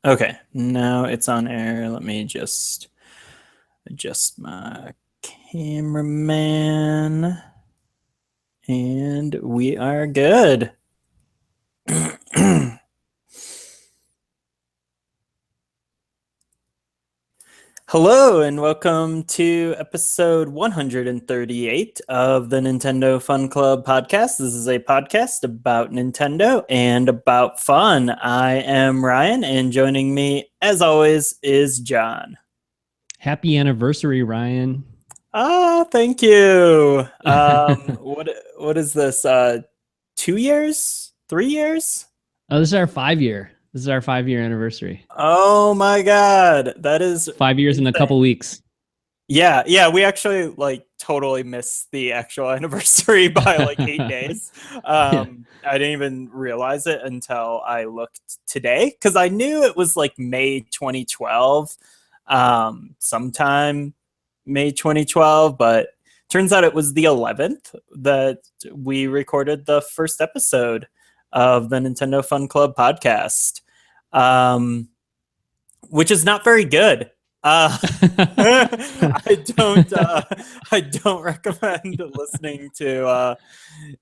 Okay, now it's on air. Let me just adjust my cameraman. And we are good. Hello, and welcome to episode 138 of the Nintendo Fun Club podcast. This is a podcast about Nintendo and about fun. I am Ryan, and joining me, as always, is John. Happy anniversary, Ryan. Oh, thank you. What is this? 2 years? 3 years? Oh, this is our 5-year. This is our 5-year anniversary. Oh my God, that is 5 years insane. in a couple weeks. Yeah, we actually totally missed the actual anniversary by 8 days. I didn't even realize it until I looked today because I knew it was May 2012, sometime May 2012, but turns out it was the 11th that we recorded the first episode of the Nintendo Fun Club podcast, which is not very good. I don't recommend listening to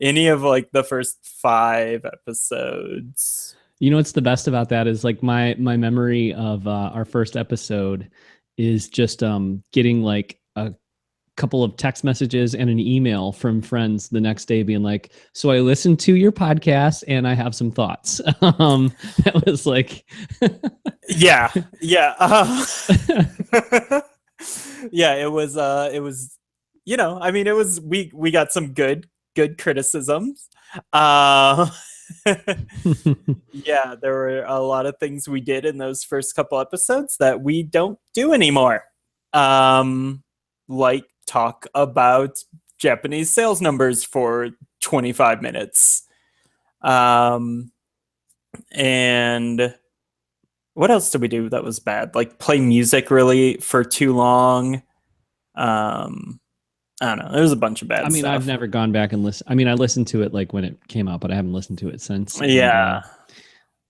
any of the first 5 episodes. You know what's the best about that is my memory of our first episode is just getting a couple of text messages and an email from friends the next day being like, so I listened to your podcast and I have some thoughts. That was yeah. Yeah, it was it was we got some good criticisms. Yeah, there were a lot of things we did in those first couple episodes that we don't do anymore. Like talk about Japanese sales numbers for 25 minutes. And what else did we do that was bad? Play music really for too long. I don't know. There's a bunch of bad stuff. I've never gone back and listened. I listened to it when it came out, but I haven't listened to it since. Yeah.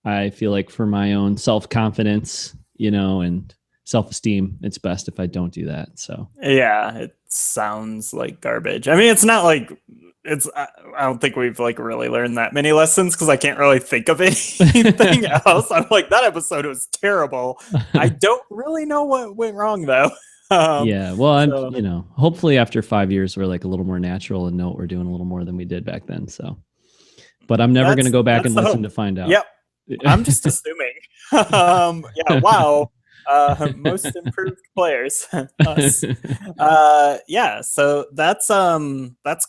And, I feel like for my own self-confidence, and self-esteem, it's best if I don't do that. So yeah, it sounds like garbage. It's not I don't think we've really learned that many lessons because I can't really think of anything else. I'm that episode was terrible. I don't really know what went wrong though. Yeah, well, hopefully after 5 years we're a little more natural and know what we're doing a little more than we did back then. So, but I'm never going to go back and listen to find out. Yep, I'm just assuming. Yeah, wow. Most improved players. Us. Yeah, so that's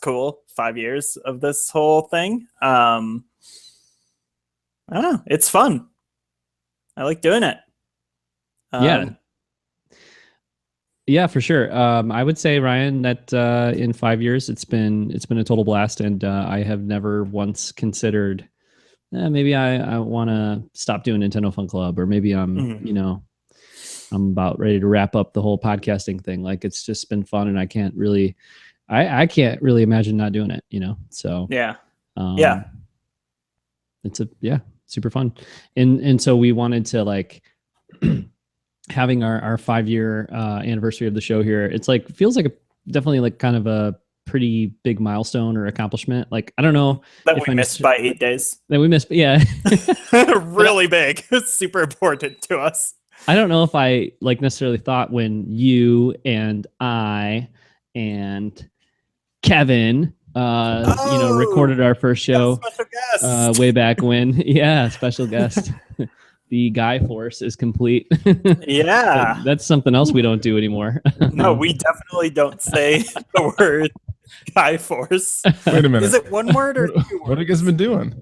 cool. 5 years of this whole thing. I don't know. It's fun. I like doing it. Yeah, for sure. I would say, Ryan, that in 5 years it's been a total blast, and I have never once considered maybe I want to stop doing Nintendo Fun Club, or maybe I'm I'm about ready to wrap up the whole podcasting thing. It's just been fun, and I can't really imagine not doing it, So yeah. It's super fun. And so we wanted to having our 5-year anniversary of the show here. It's feels definitely kind of a pretty big milestone or accomplishment. I don't know that we missed by 8 days. That we missed, yeah. Really big. It's super important to us. I don't know if I necessarily thought when you and I and Kevin recorded our first show way back when. Yeah, special guest. The Guy Force is complete. Yeah. That's something else we don't do anymore. No, we definitely don't say the word Guy Force. Wait a minute. Is it one word or 2 words? What have you guys been doing?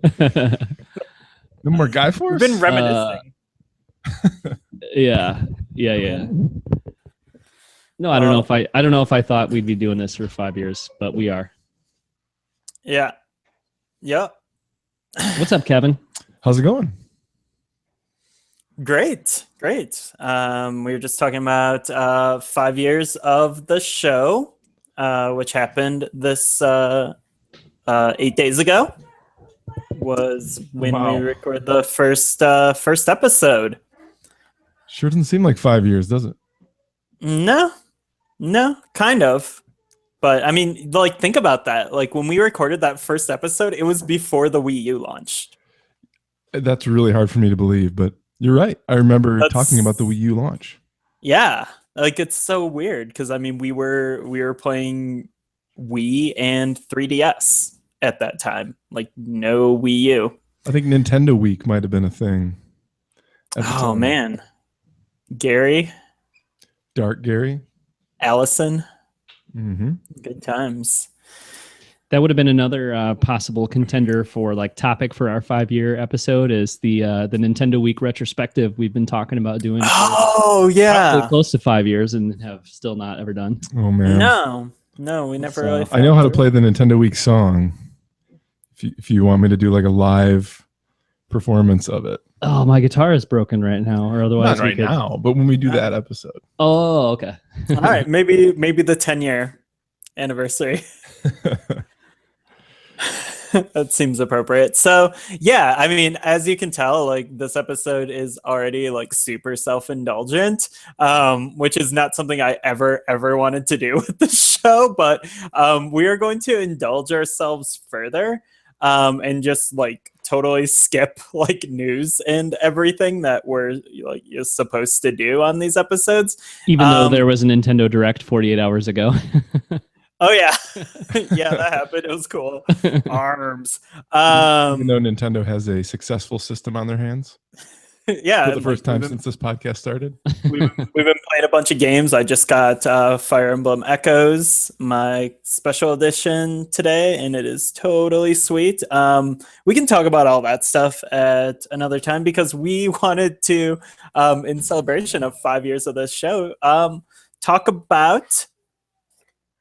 No more Guy Force? We've been reminiscing. Yeah. No, I don't know if I thought we'd be doing this for 5 years, but we are. Yeah. Yep. What's up, Kevin? How's it going? Great. We were just talking about 5 years of the show, which happened this 8 days ago. Was when we recorded the first episode. Sure doesn't seem like 5 years, does it? No, kind of. But I mean, like, think about that. Like, when we recorded that first episode, it was before the Wii U launched. That's really hard for me to believe, but you're right. I remember talking about the Wii U launch. Yeah, like it's so weird because I mean, we were playing Wii and 3DS at that time. Like, no Wii U. I think Nintendo Week might have been a thing. At the Oh time. man, Gary, Dark Gary. Allison, Mm-hmm. good times. That would have been another possible contender for like topic for our 5-year episode is the Nintendo Week retrospective we've been talking about doing. Oh yeah, Probably close to 5 years and have still not ever done. Oh man. No, we never So, really. I know how to play the Nintendo Week song. If you want me to do like a live performance of it. Oh, my guitar is broken right now, or otherwise Not right now, but when we do that episode. Oh, okay. All right, maybe the 10-year anniversary. That seems appropriate. So yeah, I mean, as you can tell, like this episode is already like super self-indulgent, which is not something I ever wanted to do with the show, but we are going to indulge ourselves further and just like totally skip like news and everything that we're like you're supposed to do on these episodes. Even though there was a Nintendo Direct 48 hours ago. Oh yeah, yeah, that happened. It was cool. Arms. Even though Nintendo has a successful system on their hands. Yeah, for the first time since this podcast started. We've been playing a bunch of games. I just got Fire Emblem Echoes, my special edition today, and it is totally sweet. We can talk about all that stuff at another time because we wanted to, in celebration of 5 years of this show, talk about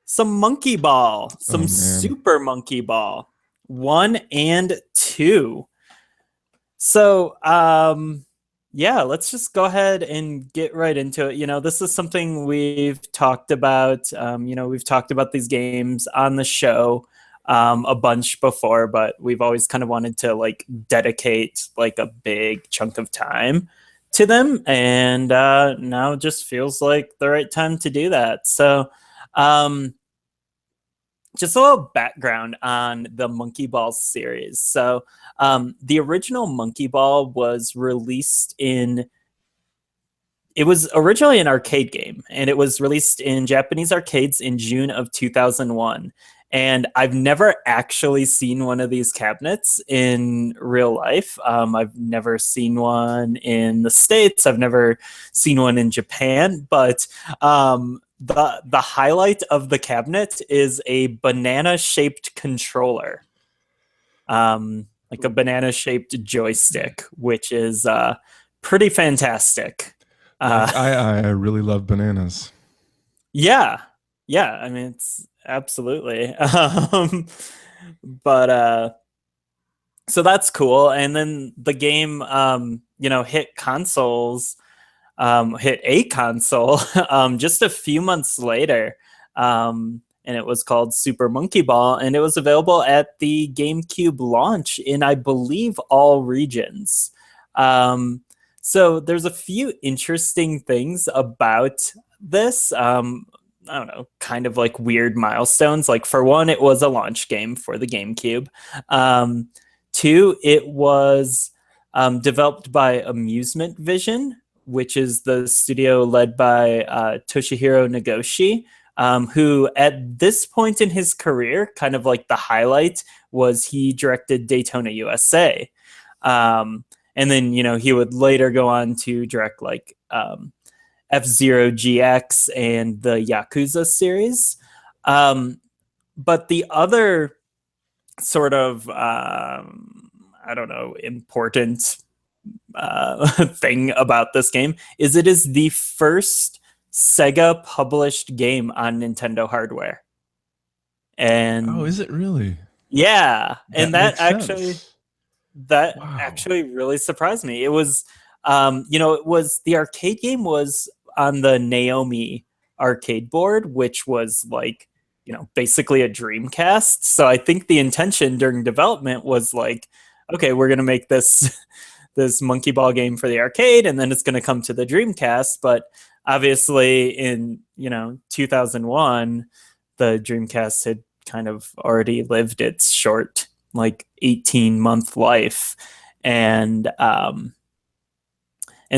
some Monkey Ball, some Super Monkey Ball 1 and 2. So, yeah, let's just go ahead and get right into it. You know, this is something we've talked about. We've talked about these games on the show a bunch before, but we've always kind of wanted to like dedicate like a big chunk of time to them. And now it just feels like the right time to do that. So, just a little background on the Monkey Ball series. So the original Monkey Ball was released it was originally an arcade game, and it was released in Japanese arcades in June of 2001. And I've never actually seen one of these cabinets in real life. I've never seen one in the States. I've never seen one in Japan, but the highlight of the cabinet is a banana-shaped controller, like a banana-shaped joystick, which is pretty fantastic. I really love bananas. Yeah. I mean, it's absolutely. But so that's cool. And then the game, hit consoles. Hit a console just a few months later, and it was called Super Monkey Ball, and it was available at the GameCube launch in, I believe, all regions. So there's a few interesting things about this. I don't know, kind of like weird milestones. Like for one, it was a launch game for the GameCube. Two, it was developed by Amusement Vision, which is the studio led by Toshihiro Nagoshi, who at this point in his career, kind of like the highlight was he directed Daytona USA. And then, he would later go on to direct like F-Zero GX and the Yakuza series. But the other sort of, important thing about this game is it is the first Sega published game on Nintendo hardware. And is it really? Yeah, and that sense. actually really surprised me. It was it was the arcade game was on the Naomi arcade board, which was like, basically a Dreamcast. So I think the intention during development was like, okay, we're going to make this this monkey ball game for the arcade, and then it's going to come to the Dreamcast. But obviously in 2001, the Dreamcast had kind of already lived its short, like 18-month life. And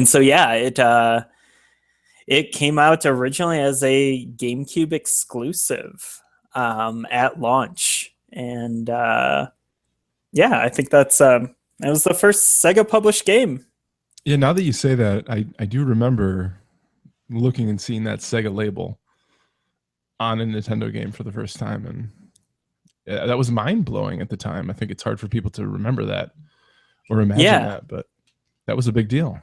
so, yeah, it came out originally as a GameCube exclusive at launch. And yeah, I think that was the first Sega published game. Yeah, now that you say that, I do remember looking and seeing that Sega label on a Nintendo game for the first time, and that was mind-blowing at the time. I think it's hard for people to remember that or imagine that, but that was a big deal.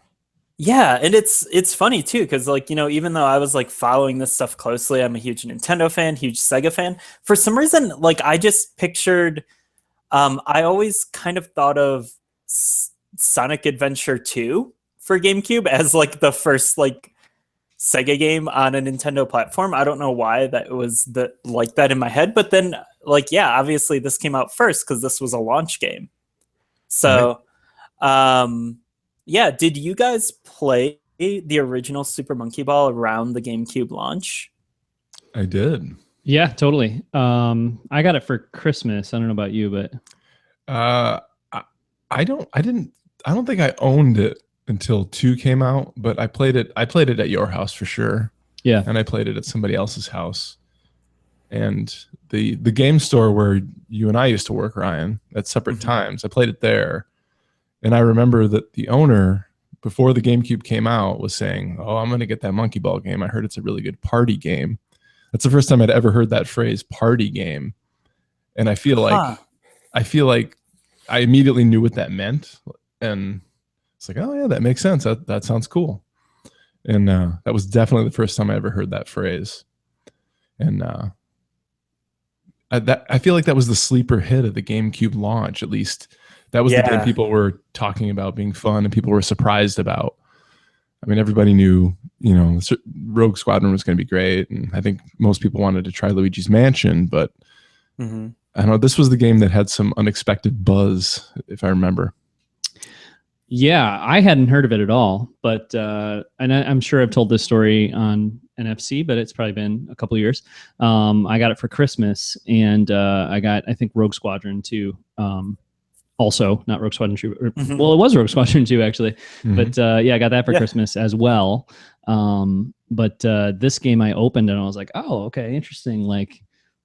Yeah, and it's funny too, because like, even though I was like following this stuff closely, I'm a huge Nintendo fan, huge Sega fan. For some reason, like I just pictured, I always kind of thought of Sonic Adventure 2 for GameCube as like the first like Sega game on a Nintendo platform. I don't know why that was like that in my head, but then like, yeah, obviously this came out first because this was a launch game. So, yeah, did you guys play the original Super Monkey Ball around the GameCube launch? I did. Yeah, totally. I got it for Christmas. I don't know about you, but I don't think I owned it until 2 came out, but I played it at your house for sure. Yeah. And I played it at somebody else's house. And the game store where you and I used to work, Ryan, at separate times, I played it there. And I remember that the owner, before the GameCube came out, was saying, "Oh, I'm going to get that Monkey Ball game. I heard it's a really good party game." That's the first time I'd ever heard that phrase, party game. And I feel like I immediately knew what that meant. And it's like, oh yeah, that makes sense. That sounds cool. And that was definitely the first time I ever heard that phrase. And I feel like that was the sleeper hit of the GameCube launch, at least. That was the game people were talking about being fun and people were surprised about. I mean, everybody knew, Rogue Squadron was going to be great. And I think most people wanted to try Luigi's Mansion, but I don't know, this was the game that had some unexpected buzz, if I remember. Yeah, I hadn't heard of it at all, but and I'm sure I've told this story on NFC, but it's probably been a couple of years. I got it for Christmas, and I got, I think, Rogue Squadron 2. Also, not Rogue Squadron 2. Well, it was Rogue Squadron 2, actually. But yeah, I got that for Christmas as well. But this game I opened, and I was like, oh, okay, interesting. Like,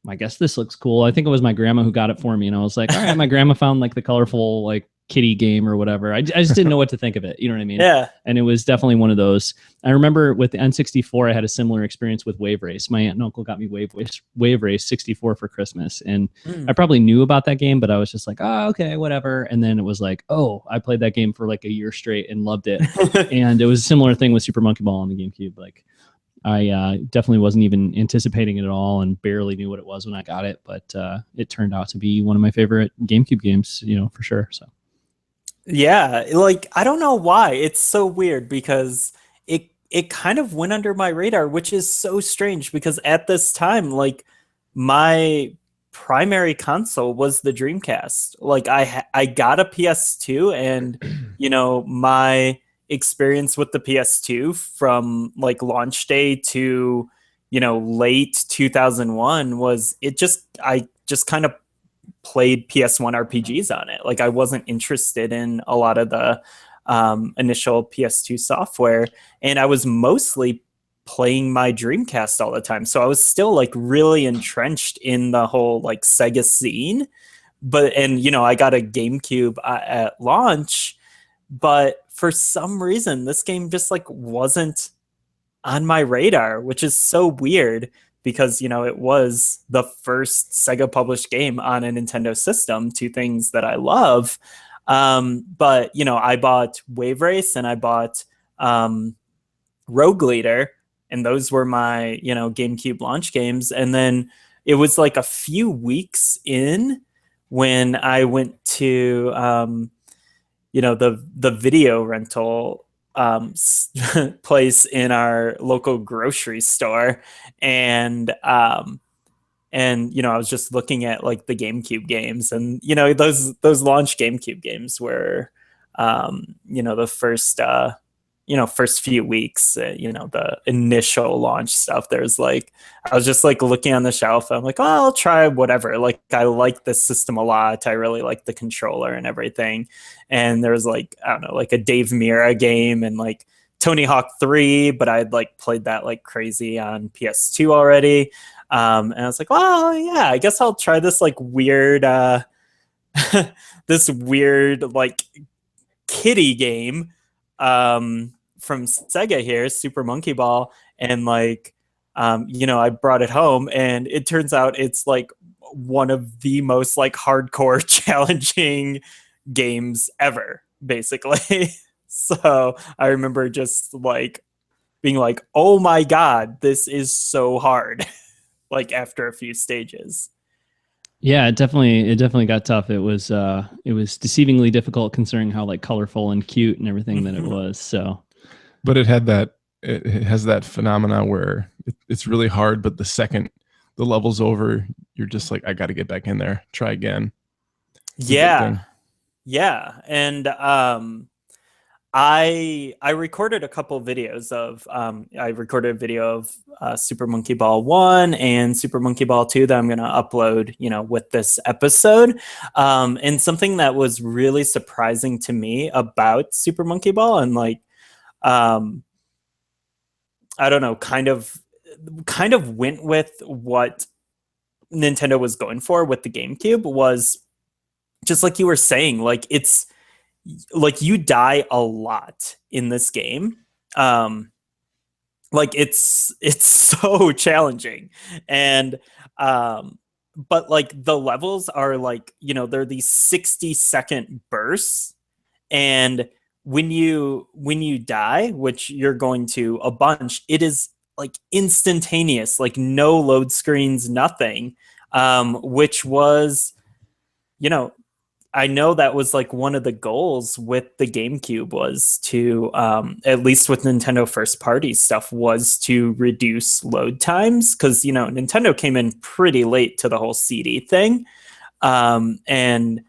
I guess this looks cool. I think it was my grandma who got it for me, and I was like, all right, my grandma found like the colorful like kitty game or whatever. I just didn't know what to think of it. You know what I mean? Yeah. And it was definitely one of those. I remember with the N64, I had a similar experience with Wave Race. My aunt and uncle got me Wave Race 64 for Christmas. And I probably knew about that game, but I was just like, oh, okay, whatever. And then it was like, oh, I played that game for like a year straight and loved it. And it was a similar thing with Super Monkey Ball on the GameCube. Like, I definitely wasn't even anticipating it at all and barely knew what it was when I got it. But it turned out to be one of my favorite GameCube games, for sure. So. Yeah, like I don't know why. It's so weird because it kind of went under my radar, which is so strange because at this time, like my primary console was the Dreamcast. Like I got a PS2, and my experience with the PS2 from like launch day to late 2001 was I just kind of played PS1 RPGs on it. Like I wasn't interested in a lot of the initial PS2 software, and I was mostly playing my Dreamcast all the time. So I was still like really entrenched in the whole like Sega scene. But I got a GameCube at launch, but for some reason this game just like wasn't on my radar, which is so weird. Because, it was the first Sega published game on a Nintendo system, two things that I love. But, I bought Wave Race and I bought Rogue Leader, and those were my, GameCube launch games. And then it was like a few weeks in when I went to, the video rental place in our local grocery store, and I was just looking at like the GameCube games, and those launch GameCube games were the first few weeks, the initial launch stuff. I was just like looking on the shelf. I'm like, oh, I'll try whatever. Like, I like this system a lot. I really like the controller and everything. And there was like, I don't know, like a Dave Mirra game and like Tony Hawk 3, but I'd like played that like crazy on PS2 already. And I was like, well, yeah, I guess I'll try this like weird, this weird like kiddie game from Sega here, Super Monkey Ball. And like, I brought it home and it turns out it's like one of the most like hardcore challenging games ever, basically. So I remember just like being like, oh my God, this is so hard. Like after a few stages. Yeah, it definitely got tough. It was deceivingly difficult considering how like colorful and cute and everything that it was. So, but it has that phenomena where it's really hard, but the second the level's over, you're just like, I got to get back in there, try again. Yeah. And I recorded a couple videos of I recorded a video of Super Monkey Ball 1 and Super Monkey Ball 2 that I'm going to upload, with this episode. And something that was really surprising to me about Super Monkey Ball and like, I don't know, kind of went with what Nintendo was going for with the GameCube was just like you were saying, like it's like you die a lot in this game. Like it's so challenging. And but like the levels are like, they're these 60-second bursts. And when you die, which you're going to a bunch, it is like instantaneous, like no load screens, nothing. Which was, I know that was like one of the goals with the GameCube was to, at least with Nintendo first party stuff, was to reduce load times. Cause Nintendo came in pretty late to the whole CD thing. And,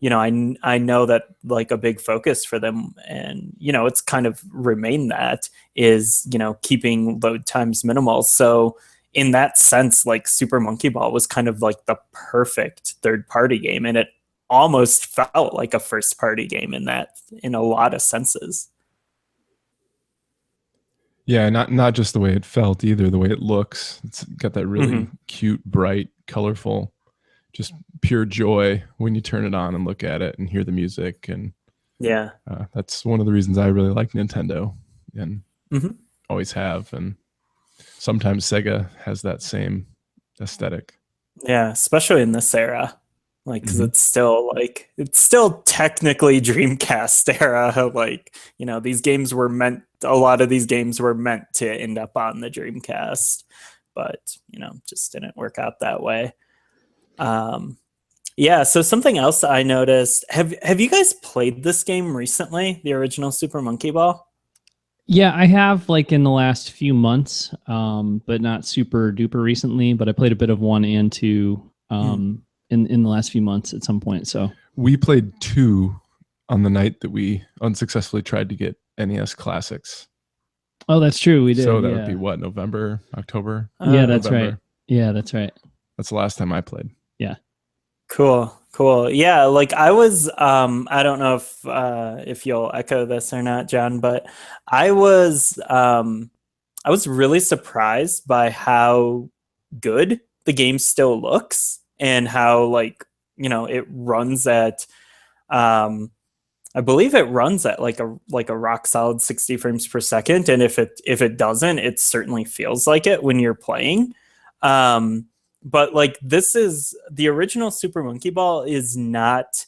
I know that like a big focus for them and, it's kind of remained that is, keeping load times minimal. So in that sense, like Super Monkey Ball was kind of like the perfect third party game. And it almost felt like a first party game in a lot of senses. Yeah, not just the way it felt either, the way it looks. It's got that really cute, bright, colorful, just pure joy when you turn it on and look at it and hear the music. And yeah, that's one of the reasons I really like Nintendo and always have. And sometimes Sega has that same aesthetic. Yeah, especially in this era. Like, because it's still technically Dreamcast era. Like, a lot of these games were meant to end up on the Dreamcast, but, just didn't work out that way. Yeah, so something else I noticed, have you guys played this game recently, the original Super Monkey Ball? Yeah, I have like in the last few months, but not super duper recently, but I played a bit of 1 and 2 in the last few months at some point. So we played 2 on the night that we unsuccessfully tried to get NES Classics. Oh, that's true. We did. So that would be what, November, October? Yeah, that's right. Yeah, that's right. That's the last time I played. Yeah. Cool. Yeah, like I was I don't know if you'll echo this or not, John, but I was really surprised by how good the game still looks and how like, it runs at I believe it runs at like a rock solid 60 frames per second, and if it doesn't, it certainly feels like it when you're playing. But like this is the original Super Monkey Ball is not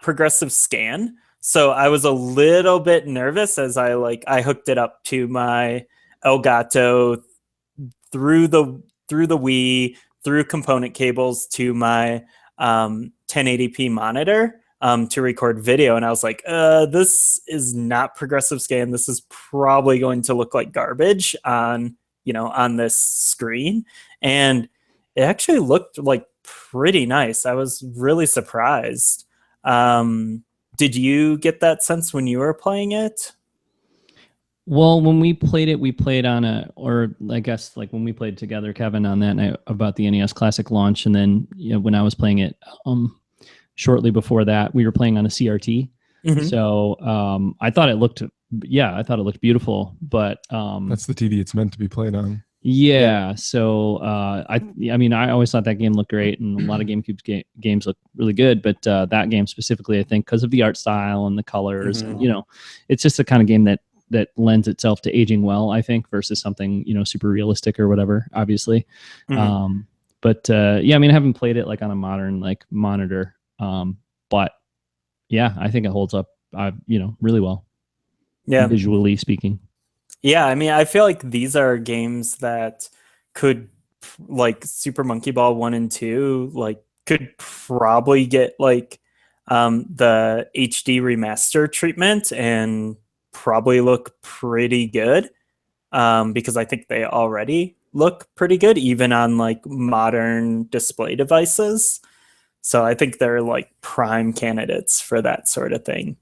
progressive scan. So I was a little bit nervous as I hooked it up to my Elgato through the Wii, through component cables to my 1080p monitor to record video. And I was like, this is not progressive scan. This is probably going to look like garbage on this screen. And it actually looked like pretty nice. I was really surprised. Did you get that sense when you were playing it? Well, when we played it, we played on or I guess like when we played together, Kevin, on that night about the NES Classic launch, and then when I was playing it, shortly before that, we were playing on a CRT. Mm-hmm. So I thought it looked beautiful, but that's the TV it's meant to be played on. Yeah. So I mean, I always thought that game looked great, and a lot of GameCube games look really good. But that game specifically, I think, because of the art style and the colors, and it's just the kind of game that lends itself to aging well, I think, versus something super realistic or whatever. Obviously, but yeah, I mean, I haven't played it like on a modern like monitor, but yeah, I think it holds up, really well. Yeah, visually speaking. Yeah, I mean, I feel like these are games that could, like Super Monkey Ball 1 and 2, like could probably get like the HD remaster treatment and probably look pretty good, because I think they already look pretty good even on like modern display devices. So I think they're like prime candidates for that sort of thing.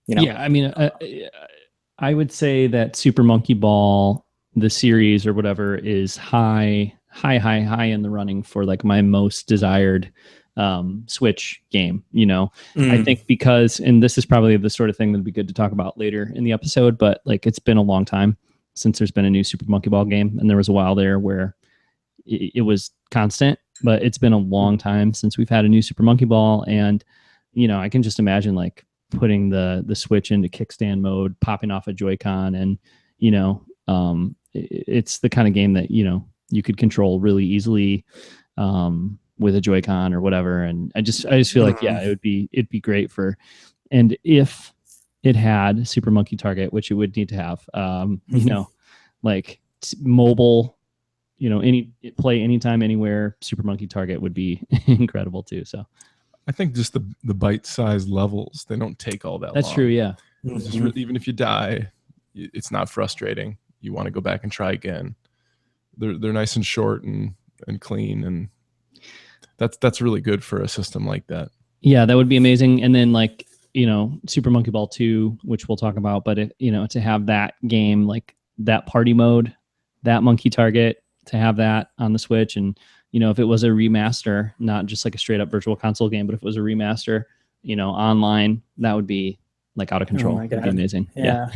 Yeah, I mean, I would say that Super Monkey Ball, the series or whatever, is high in the running for like my most desired Switch game. I think because, and this is probably the sort of thing that'd be good to talk about later in the episode, but like it's been a long time since there's been a new Super Monkey Ball game, and there was a while there where it was constant, but it's been a long time since we've had a new Super Monkey Ball, and I can just imagine like putting the Switch into kickstand mode, popping off a Joy-Con, and it's the kind of game that you could control really easily with a Joy-Con or whatever. And I just feel like it'd be great for, and if it had Super Monkey Target, which it would need to have, like mobile, play anytime, anywhere, Super Monkey Target would be incredible too. So I think just the bite-sized levels, they don't take all that That's long. true, yeah. Even if you die, it's not frustrating. You want to go back and try again. They're nice and short and clean, and that's really good for a system like that. Yeah, that would be amazing. And then like, Super Monkey Ball 2, which we'll talk about, but to have that game, like that party mode, that Monkey Target, to have that on the Switch, and if it was a remaster, not just like a straight up virtual console game, but if it was a remaster, online, that would be like out of control. It'd be amazing. Yeah.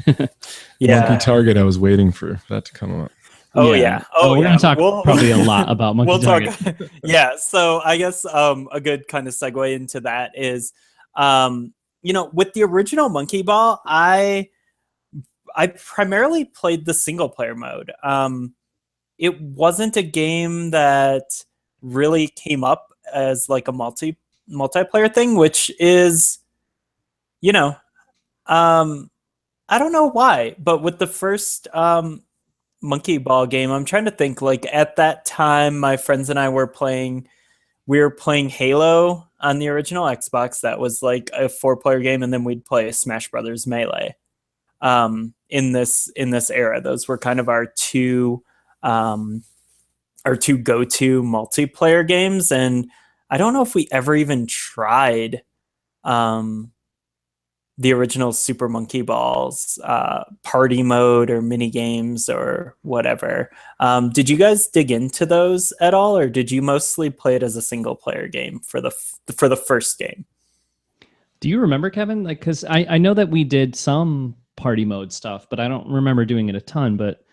Monkey Target, I was waiting for that to come up. Oh yeah. We're going to talk probably a lot about Monkey Target. Yeah. So I guess a good kind of segue into that is, with the original Monkey Ball, I primarily played the single player mode. It wasn't a game that really came up as like a multiplayer thing, which is, I don't know why, but with the first Monkey Ball game, I'm trying to think, like at that time, my friends and I were playing Halo on the original Xbox. That was like a 4-player game, and then we'd play Smash Brothers Melee. In this era, those were kind of our two go-to multiplayer games, and I don't know if we ever even tried the original Super Monkey Ball's party mode or mini games or whatever. Did you guys dig into those at all, or did you mostly play it as a single player game for the first game? Do you remember, Kevin? Like, because I know that we did some party mode stuff, but I don't remember doing it a ton. But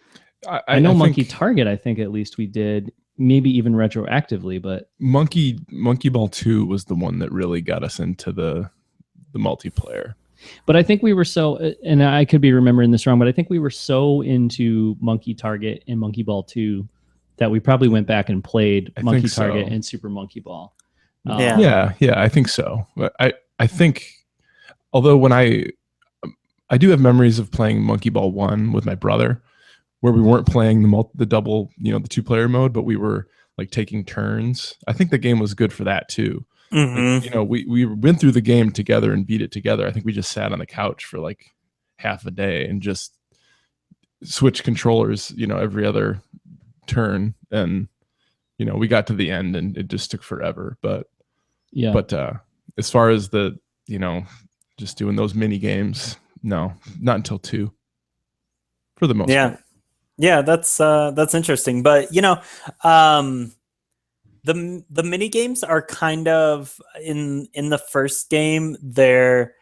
I know Monkey Target, I think at least we did, maybe even retroactively. But Monkey Ball 2 was the one that really got us into the multiplayer. But I think we were so, and I could be remembering this wrong, but I think we were so into Monkey Target and Monkey Ball 2 that we probably went back and played Monkey Target and Super Monkey Ball. Yeah, I think so. But I think, although when I do have memories of playing Monkey Ball 1 with my brother, where we weren't playing the double, the 2-player mode, but we were like taking turns. I think the game was good for that too. Mm-hmm. Like, we went through the game together and beat it together. I think we just sat on the couch for like half a day and just switched controllers, every other turn. And, we got to the end and it just took forever. But as far as the just doing those mini games. No, not until 2 for the most part. Yeah, that's interesting. But the mini games are kind of in the first game. They're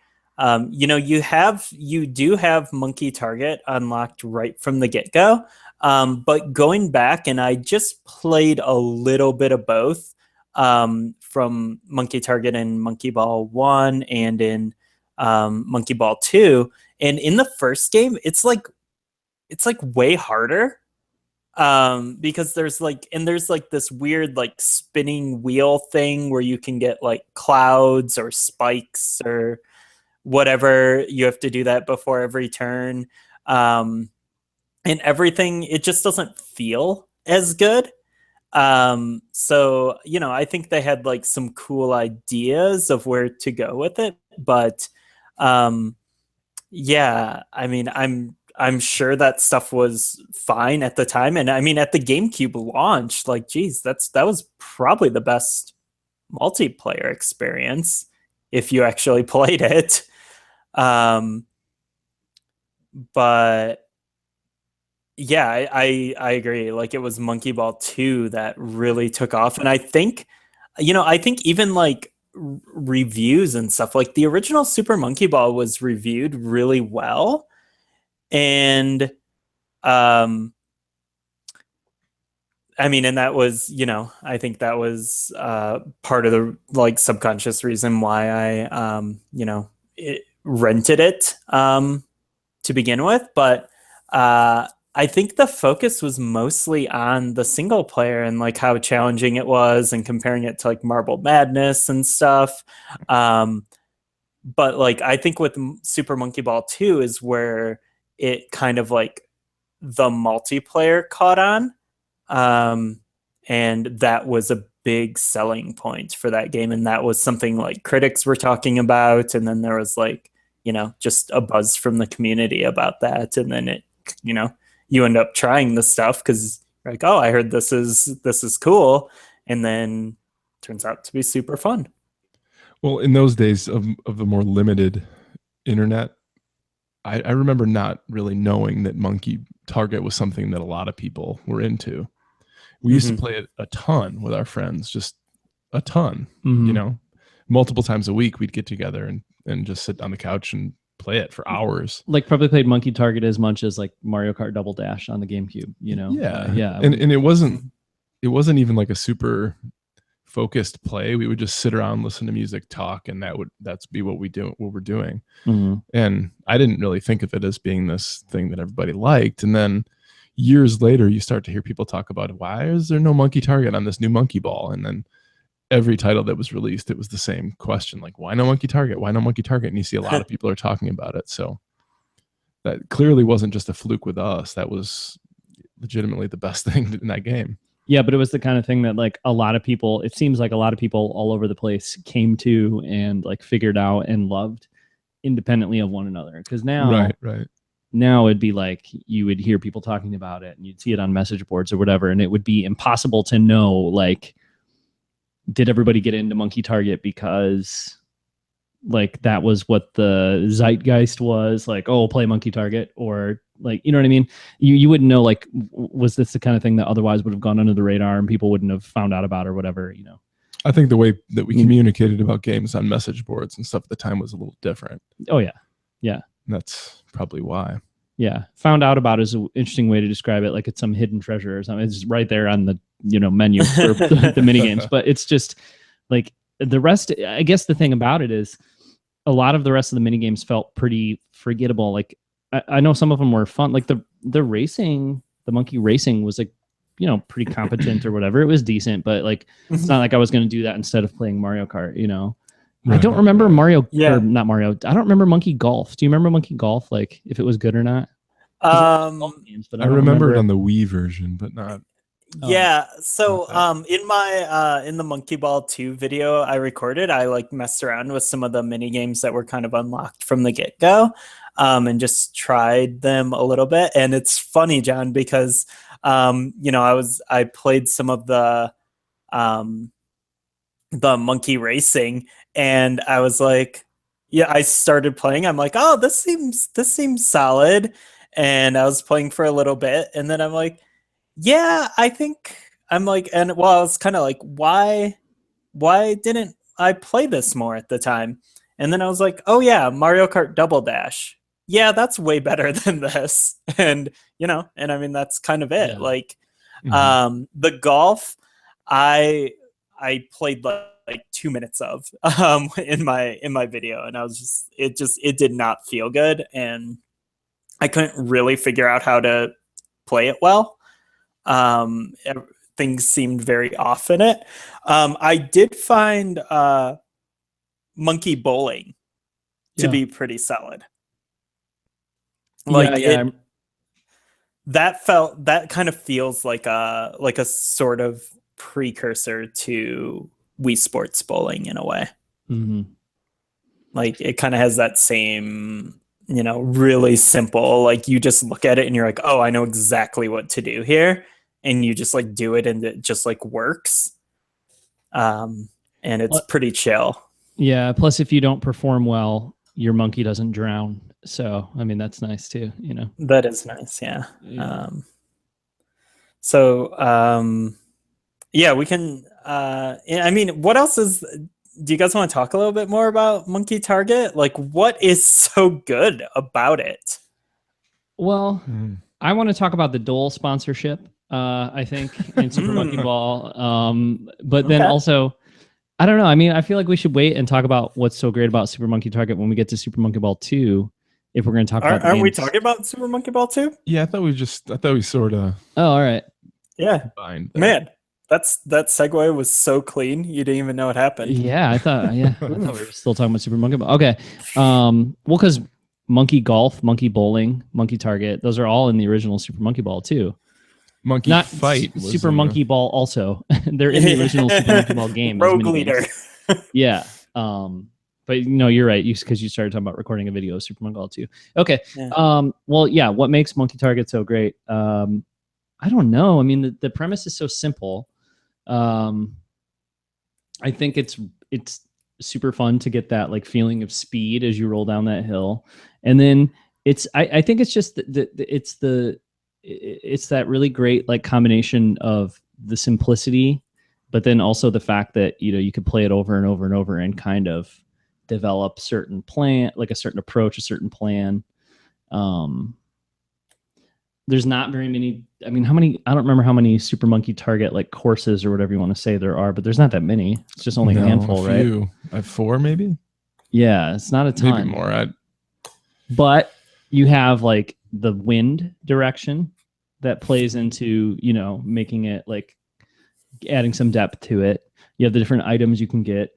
you do have Monkey Target unlocked right from the get-go. But going back, and I just played a little bit of both from Monkey Target in Monkey Ball 1 and in Monkey Ball 2. And in the first game, it's like way harder because there's this weird like spinning wheel thing where you can get like clouds or spikes or whatever. You have to do that before every turn. And everything, it just doesn't feel as good. So, I think they had like some cool ideas of where to go with it, but yeah, I mean, I'm sure that stuff was fine at the time. And I mean, at the GameCube launch, like, geez, that was probably the best multiplayer experience if you actually played it. But yeah, I agree. Like, it was Monkey Ball 2 that really took off. And I think even like reviews and stuff, like the original Super Monkey Ball was reviewed really well. And I mean, and that was, I think that was part of the like subconscious reason why I rented it to begin with. But I think the focus was mostly on the single player and like how challenging it was and comparing it to like Marble Madness and stuff. But like, I think with Super Monkey Ball 2 is where it kind of like the multiplayer caught on. And that was a big selling point for that game. And that was something like critics were talking about. And then there was like, just a buzz from the community about that. And then it, you end up trying the stuff because you're like, oh, I heard this is cool. And then turns out to be super fun. Well, in those days of the more limited internet, I remember not really knowing that Monkey Target was something that a lot of people were into. We used to play it a ton with our friends, just a ton, multiple times a week. We'd get together and just sit on the couch and play it for hours. Like, probably played Monkey Target as much as like Mario Kart Double Dash on the GameCube, Yeah. Yeah. And it wasn't even like a super focused play. We would just sit around, listen to music, talk, and that's be what we're doing. And I didn't really think of it as being this thing that everybody liked. And then years later, you start to hear people talk about, why is there no Monkey Target on this new Monkey Ball? And then every title that was released, it was the same question, like, why no Monkey Target? Why no Monkey Target? And you see a lot of people are talking about it. So that clearly wasn't just a fluke with us. That was legitimately the best thing in that game. Yeah, but it was the kind of thing that like it seems like a lot of people all over the place came to and like figured out and loved independently of one another. Because now, right. Now it'd be like you would hear people talking about it and you'd see it on message boards or whatever, and it would be impossible to know, like, did everybody get into Monkey Target because like that was what the zeitgeist was, like, oh, play Monkey Target, or like, you know what I mean? You wouldn't know, like, was this the kind of thing that otherwise would have gone under the radar and people wouldn't have found out about or whatever, I think the way that we communicated about games on message boards and stuff at the time was a little different. Oh yeah. Yeah. That's probably why. Yeah. Found out about is an interesting way to describe it. Like it's some hidden treasure or something. It's right there on the, menu for the mini games, but it's just like the rest. I guess the thing about it is a lot of the rest of the mini games felt pretty forgettable. Like I know some of them were fun. Like the racing, the monkey racing was like, pretty competent or whatever. It was decent, but like, it's not like I was going to do that instead of playing Mario Kart, Right. I don't remember Mario, or not Mario. I don't remember Monkey Golf. Do you remember Monkey Golf? Like if it was good or not? Games, but I remember it on the Wii version, but not. Yeah. So in the Monkey Ball 2 video I recorded, I like messed around with some of the mini games that were kind of unlocked from the get-go, and just tried them a little bit. And it's funny, John, because I played some of the monkey racing, and I was like, I started playing. I'm like, oh, this seems solid. And I was playing for a little bit, and then I'm like, yeah, I think I'm like, and well, I was kind of like, why didn't I play this more at the time? And then I was like, oh yeah, Mario Kart Double Dash. Yeah, that's way better than this. And and I mean that's kind of it. Yeah. Like the golf, I played like 2 minutes of in my video, and I was it did not feel good, and I couldn't really figure out how to play it well. Um, Things seemed very off in it. I did find monkey bowling to be pretty solid. Like that kind of feels like a sort of precursor to Wii Sports bowling in a way. Mm-hmm. Like it kind of has that same, really simple, like you just look at it and you're like, oh, I know exactly what to do here. And you just like do it and it just like works. And it's pretty chill. Yeah. Plus, if you don't perform well, your monkey doesn't drown. So, I mean, that's nice too, That is nice. Yeah. Yeah, we can, I mean, what else do you guys want to talk a little bit more about Monkey Target? Like, what is so good about it? Well, I want to talk about the Dole sponsorship, I think, in Super Monkey Ball. But then also, I don't know. I mean, I feel like we should wait and talk about what's so great about Super Monkey Target when we get to Super Monkey Ball 2. If we're going to talk about aren't we talking about Super Monkey Ball 2? Yeah, I thought we sort of. Oh, all right. Yeah. Man, that segue was so clean. You didn't even know what happened. Yeah, I thought we were still talking about Super Monkey Ball. Okay. Well, because Monkey Golf, Monkey Bowling, Monkey Target, those are all in the original Super Monkey Ball too. Monkey Not Fight. Super Monkey Ball also. They're in the original Super Monkey Ball game. Rogue Leader. Yeah. But you're right. Because you started talking about recording a video of Super Monkey Ball 2. Okay. Yeah. Well, yeah. What makes Monkey Target so great? I don't know. I mean, the premise is so simple. I think it's super fun to get that like feeling of speed as you roll down that hill, and then I think it's just it's that really great like combination of the simplicity, but then also the fact that you could play it over and over and over and kind of develop certain plan, like a certain approach, a certain plan. There's not very many. I mean, I don't remember how many Super Monkey Target like courses or whatever you want to say there are, but there's not that many. It's just only a handful, right? I have 4 maybe. Yeah, it's not a ton. Maybe more. But you have like the wind direction that plays into, making it like adding some depth to it. You have the different items you can get.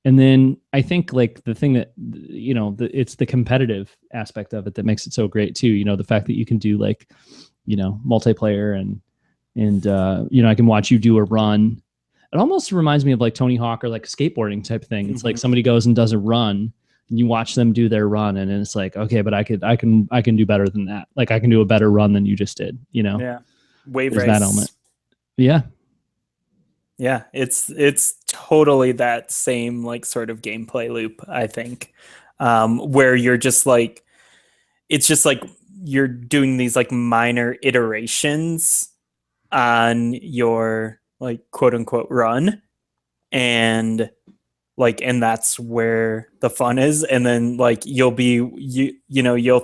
And then I think like the thing that, it's the competitive aspect of it that makes it so great too. The fact that you can do like, multiplayer and I can watch you do a run. It almost reminds me of like Tony Hawk or like a skateboarding type thing. It's like somebody goes and does a run and you watch them do their run and it's like, okay, but I can do better than that. Like I can do a better run than you just did, Yeah. Wave race. That element. Yeah. Yeah, it's totally that same like sort of gameplay loop, I think, where you're just like, it's just like you're doing these like minor iterations on your like quote unquote run, and that's where the fun is. And then like you'll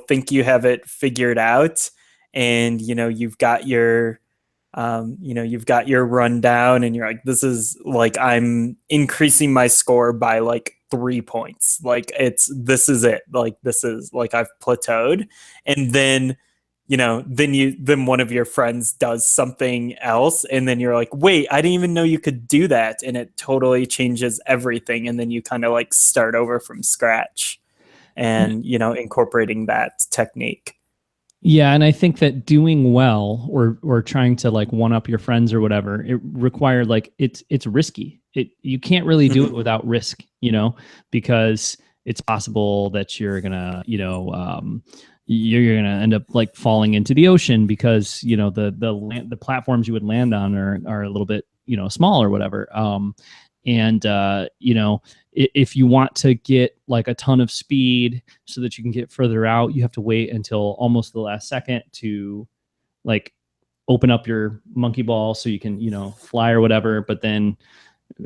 think you have it figured out, and you've got your run down and you're like, this is like, I'm increasing my score by like 3 points. Like this is it. Like, this is like, I've plateaued. And then, then one of your friends does something else. And then you're like, wait, I didn't even know you could do that. And it totally changes everything. And then you kind of like start over from scratch and, incorporating that technique. Yeah, and I think that doing well or trying to like one up your friends or whatever, it required like it's risky. You can't really do it without risk, because it's possible that you're gonna you're gonna end up like falling into the ocean because the platforms you would land on are a little bit small or whatever. And if you want to get like a ton of speed so that you can get further out, you have to wait until almost the last second to like open up your monkey ball so you can, fly or whatever. But then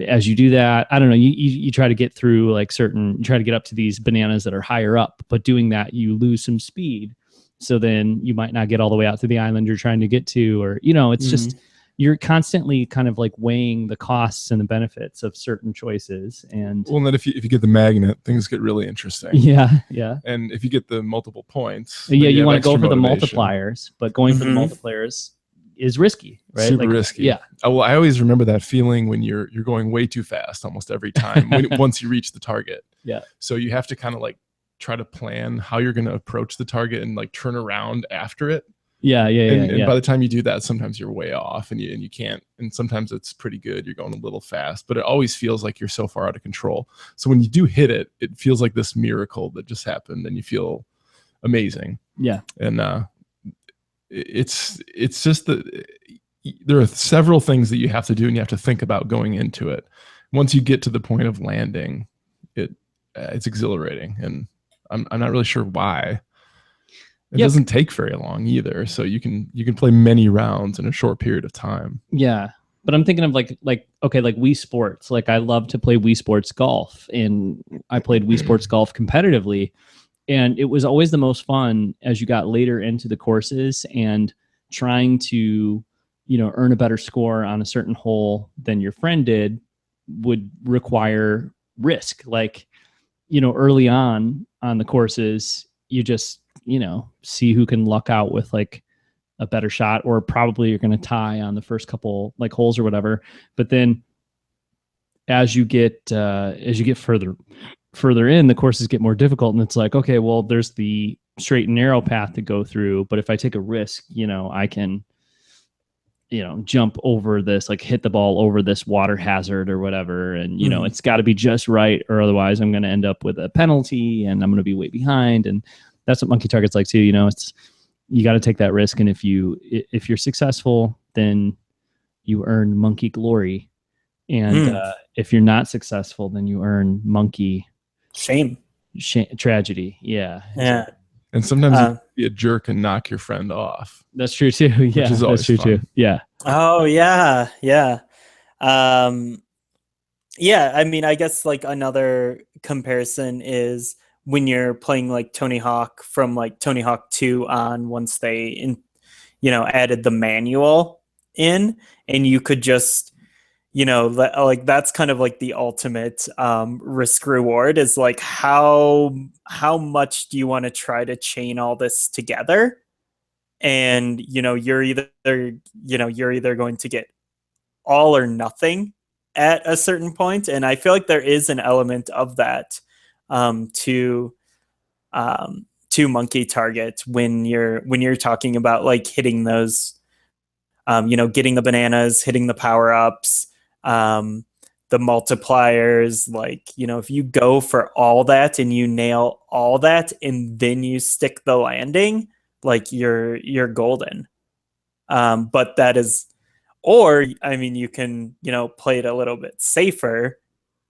as you do that, I don't know, you try to get through like you try to get up to these bananas that are higher up, but doing that, you lose some speed. So then you might not get all the way out to the island you're trying to get to, or, it's just, you're constantly kind of like weighing the costs and the benefits of certain choices. And well, and then if you get the magnet, things get really interesting. Yeah. And if you get the multiple points, you want to go for the multipliers, but going for the multipliers is risky, right? Super risky. Yeah. Well, I always remember that feeling when you're going way too fast almost every time once you reach the target. Yeah. So you have to kind of like try to plan how you're going to approach the target and like turn around after it. Yeah. And by the time you do that, sometimes you're way off and you can't. And sometimes it's pretty good. You're going a little fast, but it always feels like you're so far out of control. So when you do hit it, it feels like this miracle that just happened and you feel amazing. Yeah. And it's just that there are several things that you have to do and you have to think about going into it. Once you get to the point of landing, it's exhilarating, and I'm not really sure why. It doesn't take very long either, so you can play many rounds in a short period of time. Yeah, but I'm thinking of like Wii Sports. Like I love to play Wii Sports golf, and I played Wii Sports golf competitively, and it was always the most fun as you got later into the courses and trying to, earn a better score on a certain hole than your friend did would require risk. Like, early on the courses, you just see who can luck out with like a better shot, or probably you're going to tie on the first couple like holes or whatever. But then as you get further in, the courses get more difficult, and it's like, okay, well, there's the straight and narrow path to go through, but if I take a risk, I can jump over this, like hit the ball over this water hazard or whatever. And, it's got to be just right, or otherwise I'm going to end up with a penalty and I'm going to be way behind. And that's what Monkey Target's like too. You got to take that risk. And if you're successful, then you earn monkey glory. And if you're not successful, then you earn monkey shame, tragedy. Yeah. Yeah. And sometimes you can be a jerk and knock your friend off. That's true too. Yeah, that's true too. Yeah. Oh yeah, yeah. Yeah, I mean, I guess like another comparison is when you're playing like Tony Hawk from like Tony Hawk 2 on, once they added the manual in, and you could just like that's kind of like the ultimate risk reward is like how much do you want to try to chain all this together, and you're either going to get all or nothing at a certain point. And I feel like there is an element of that to Monkey Target when you're talking about like hitting those getting the bananas, hitting the power-ups, the multipliers. Like, if you go for all that and you nail all that and then you stick the landing, like you're golden. But that is, or I mean, you can play it a little bit safer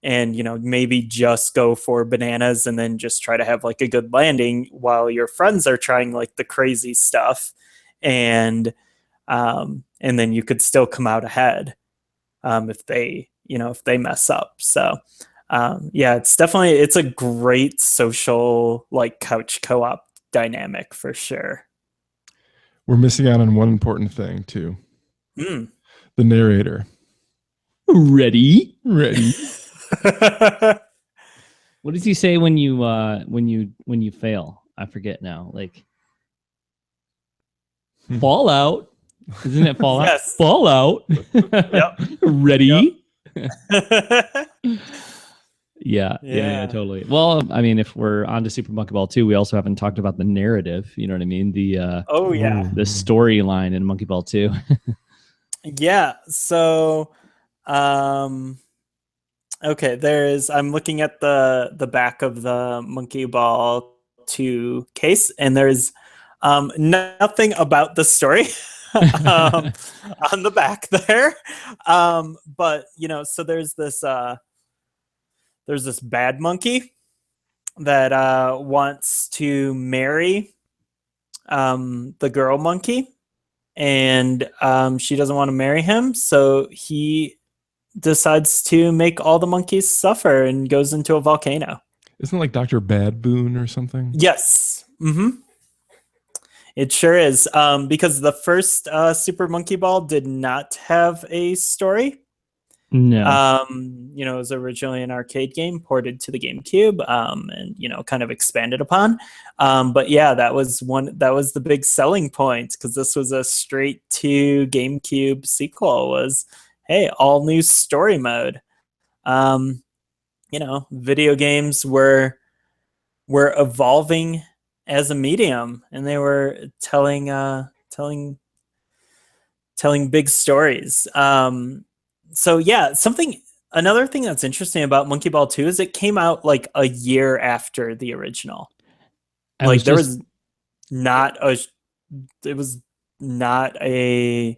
and maybe just go for bananas and then just try to have like a good landing while your friends are trying like the crazy stuff, and then you could still come out ahead if they mess up. So yeah, it's a great social like couch co-op dynamic for sure. We're missing out on one important thing too. The narrator. Ready. What does he say when you fail? I forget now. Like Fallout. Isn't it Fallout? Yes. Fallout. Yep. Ready. Yep. Yeah, totally. Well, I mean, if we're on to Super Monkey Ball 2, we also haven't talked about the narrative. You know what I mean? The the storyline in Monkey Ball 2. Yeah. So, okay. I'm looking at the back of the Monkey Ball 2 case, and there's nothing about the story. on the back there. But so there's this bad monkey that wants to marry the girl monkey, and she doesn't want to marry him, so he decides to make all the monkeys suffer and goes into a volcano. Isn't it like Dr. Bad Boon or something? Yes. It sure is. Because the first Super Monkey Ball did not have a story. No. It was originally an arcade game ported to the GameCube, and kind of expanded upon. But yeah, that was the big selling point, because this was a straight to GameCube sequel. Was, hey, all new story mode. Video games were evolving as a medium, and they were telling big stories. So yeah, another thing that's interesting about Monkey Ball 2 is it came out like a year after the original. It was not a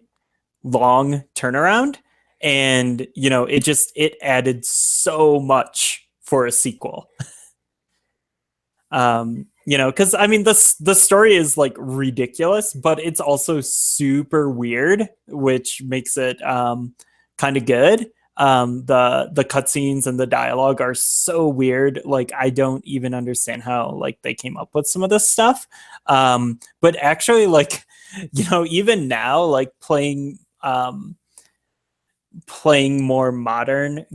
long turnaround, and it added so much for a sequel. Because I mean, the story is like ridiculous, but it's also super weird, which makes it kind of good. The cutscenes and the dialogue are so weird. Like, I don't even understand how like they came up with some of this stuff. But actually, like, even now, like playing more modern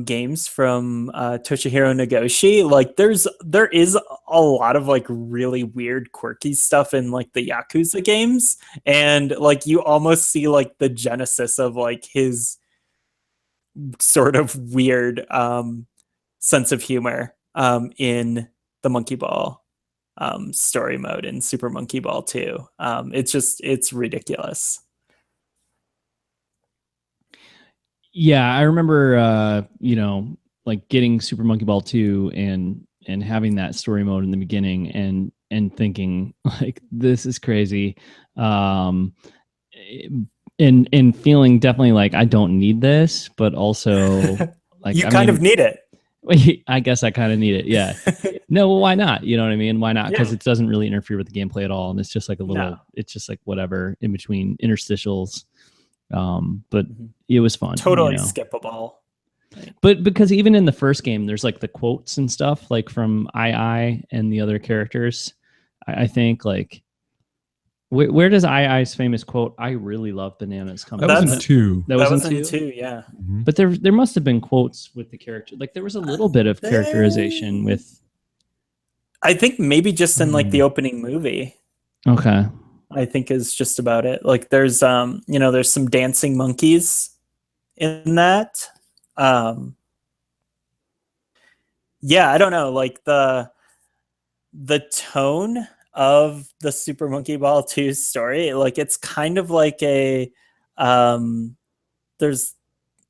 games from Toshihiro Nagoshi, like there is a lot of like really weird quirky stuff in like the Yakuza games, and like you almost see like the genesis of like his sort of weird sense of humor in the Monkey Ball story mode in Super Monkey Ball 2. It's ridiculous. Yeah, I remember, like getting Super Monkey Ball 2 and having that story mode in the beginning and thinking like, this is crazy. And feeling definitely like I don't need this, but also like you kind of need it. I guess I kind of need it. Yeah. No, well, why not? You know what I mean? Why not? Because it doesn't really interfere with the gameplay at all. And it's just like it's just like whatever in between interstitials. But it was fun. Totally skippable. But because even in the first game, there's like the quotes and stuff like from II and the other characters. I think like where does II's famous quote, "I really love bananas" come? That was in 2. That was in 2, yeah. Mm-hmm. But there must have been quotes with the character. Like there was a little bit of characterization with. I think maybe just in like the opening movie. Okay. I think is just about it. Like there's there's some dancing monkeys in that. Yeah, I don't know, like the tone of the Super Monkey Ball 2 story, like it's kind of like a there's,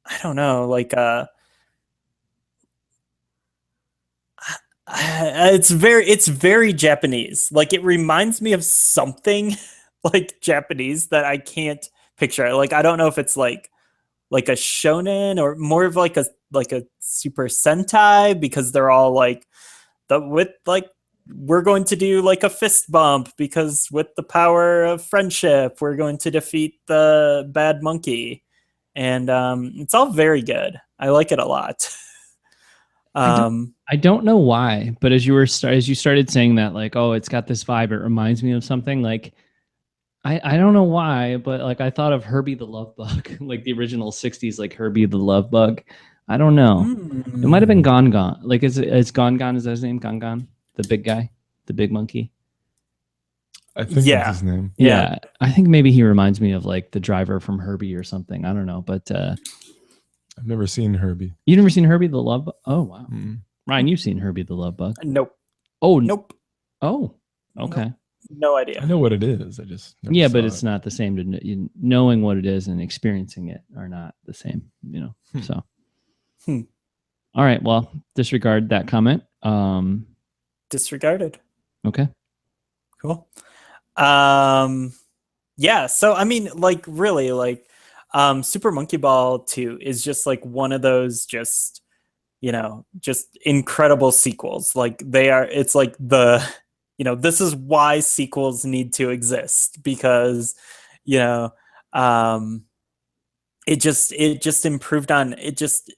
I don't know, like it's very Japanese. Like it reminds me of something like Japanese that I can't picture. Like I don't know if it's like a shonen or more of like a Super Sentai, because they're all like we're going to do like a fist bump because with the power of friendship we're going to defeat the bad monkey, and it's all very good. I like it a lot. I don't know why, but as you started saying that, like, oh, it's got this vibe, it reminds me of something. Like, I don't know why, but like I thought of Herbie the Love Bug, like the original '60s, like Herbie the Love Bug. I don't know. It might have been Gon Gon. Like, is Gon Gon? Is that his name? Gon Gon, the big guy, the big monkey. I think that's his name. Yeah, I think maybe he reminds me of like the driver from Herbie or something. I don't know, but. I've never seen Herbie. You never seen Herbie the Love Bug? Oh, wow. Ryan, you've seen Herbie the Love Bug? Nope. Oh, nope. Oh, okay. Nope. No idea. I know what it is. I just but it's not the same. To knowing what it is and experiencing it are not the same. So. All right. Well, disregard that comment. Disregarded. Okay. Cool. Yeah, so I mean, like really, like Super Monkey Ball 2 is just like one of those just, just incredible sequels. Like it's like this is why sequels need to exist because, you know, um it just improved on it just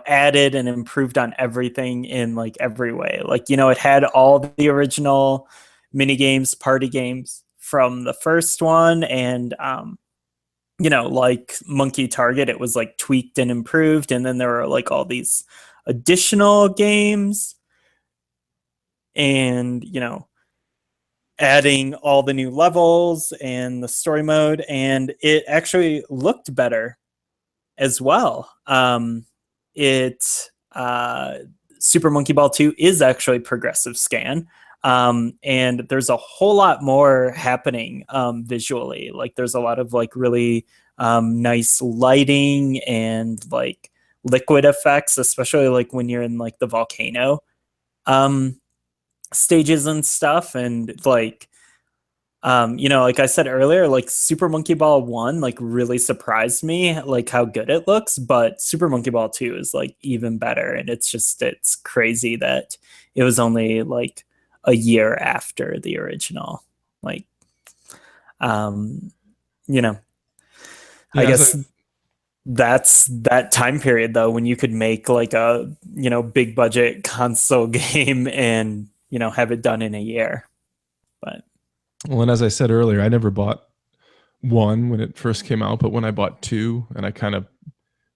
added and improved on everything in like every way. Like, it had all the original mini games, party games from the first one, and like Monkey Target, it was like tweaked and improved, and then there were like all these additional games, and adding all the new levels and the story mode, and it actually looked better as well. It Super Monkey Ball 2 is actually progressive scan. And there's a whole lot more happening visually. Like there's a lot of like really nice lighting and like liquid effects, especially like when you're in like the volcano stages and stuff. And like like I said earlier, like Super Monkey Ball 1 like really surprised me, like how good it looks, but Super Monkey Ball 2 is like even better, and it's crazy that it was only like a year after the original. Like um you know, I Yeah, guess that's that time period though when you could make like a, big budget console game and, have it done in a year. But well, and as I said earlier, I never bought one when it first came out, but when I bought two and I kind of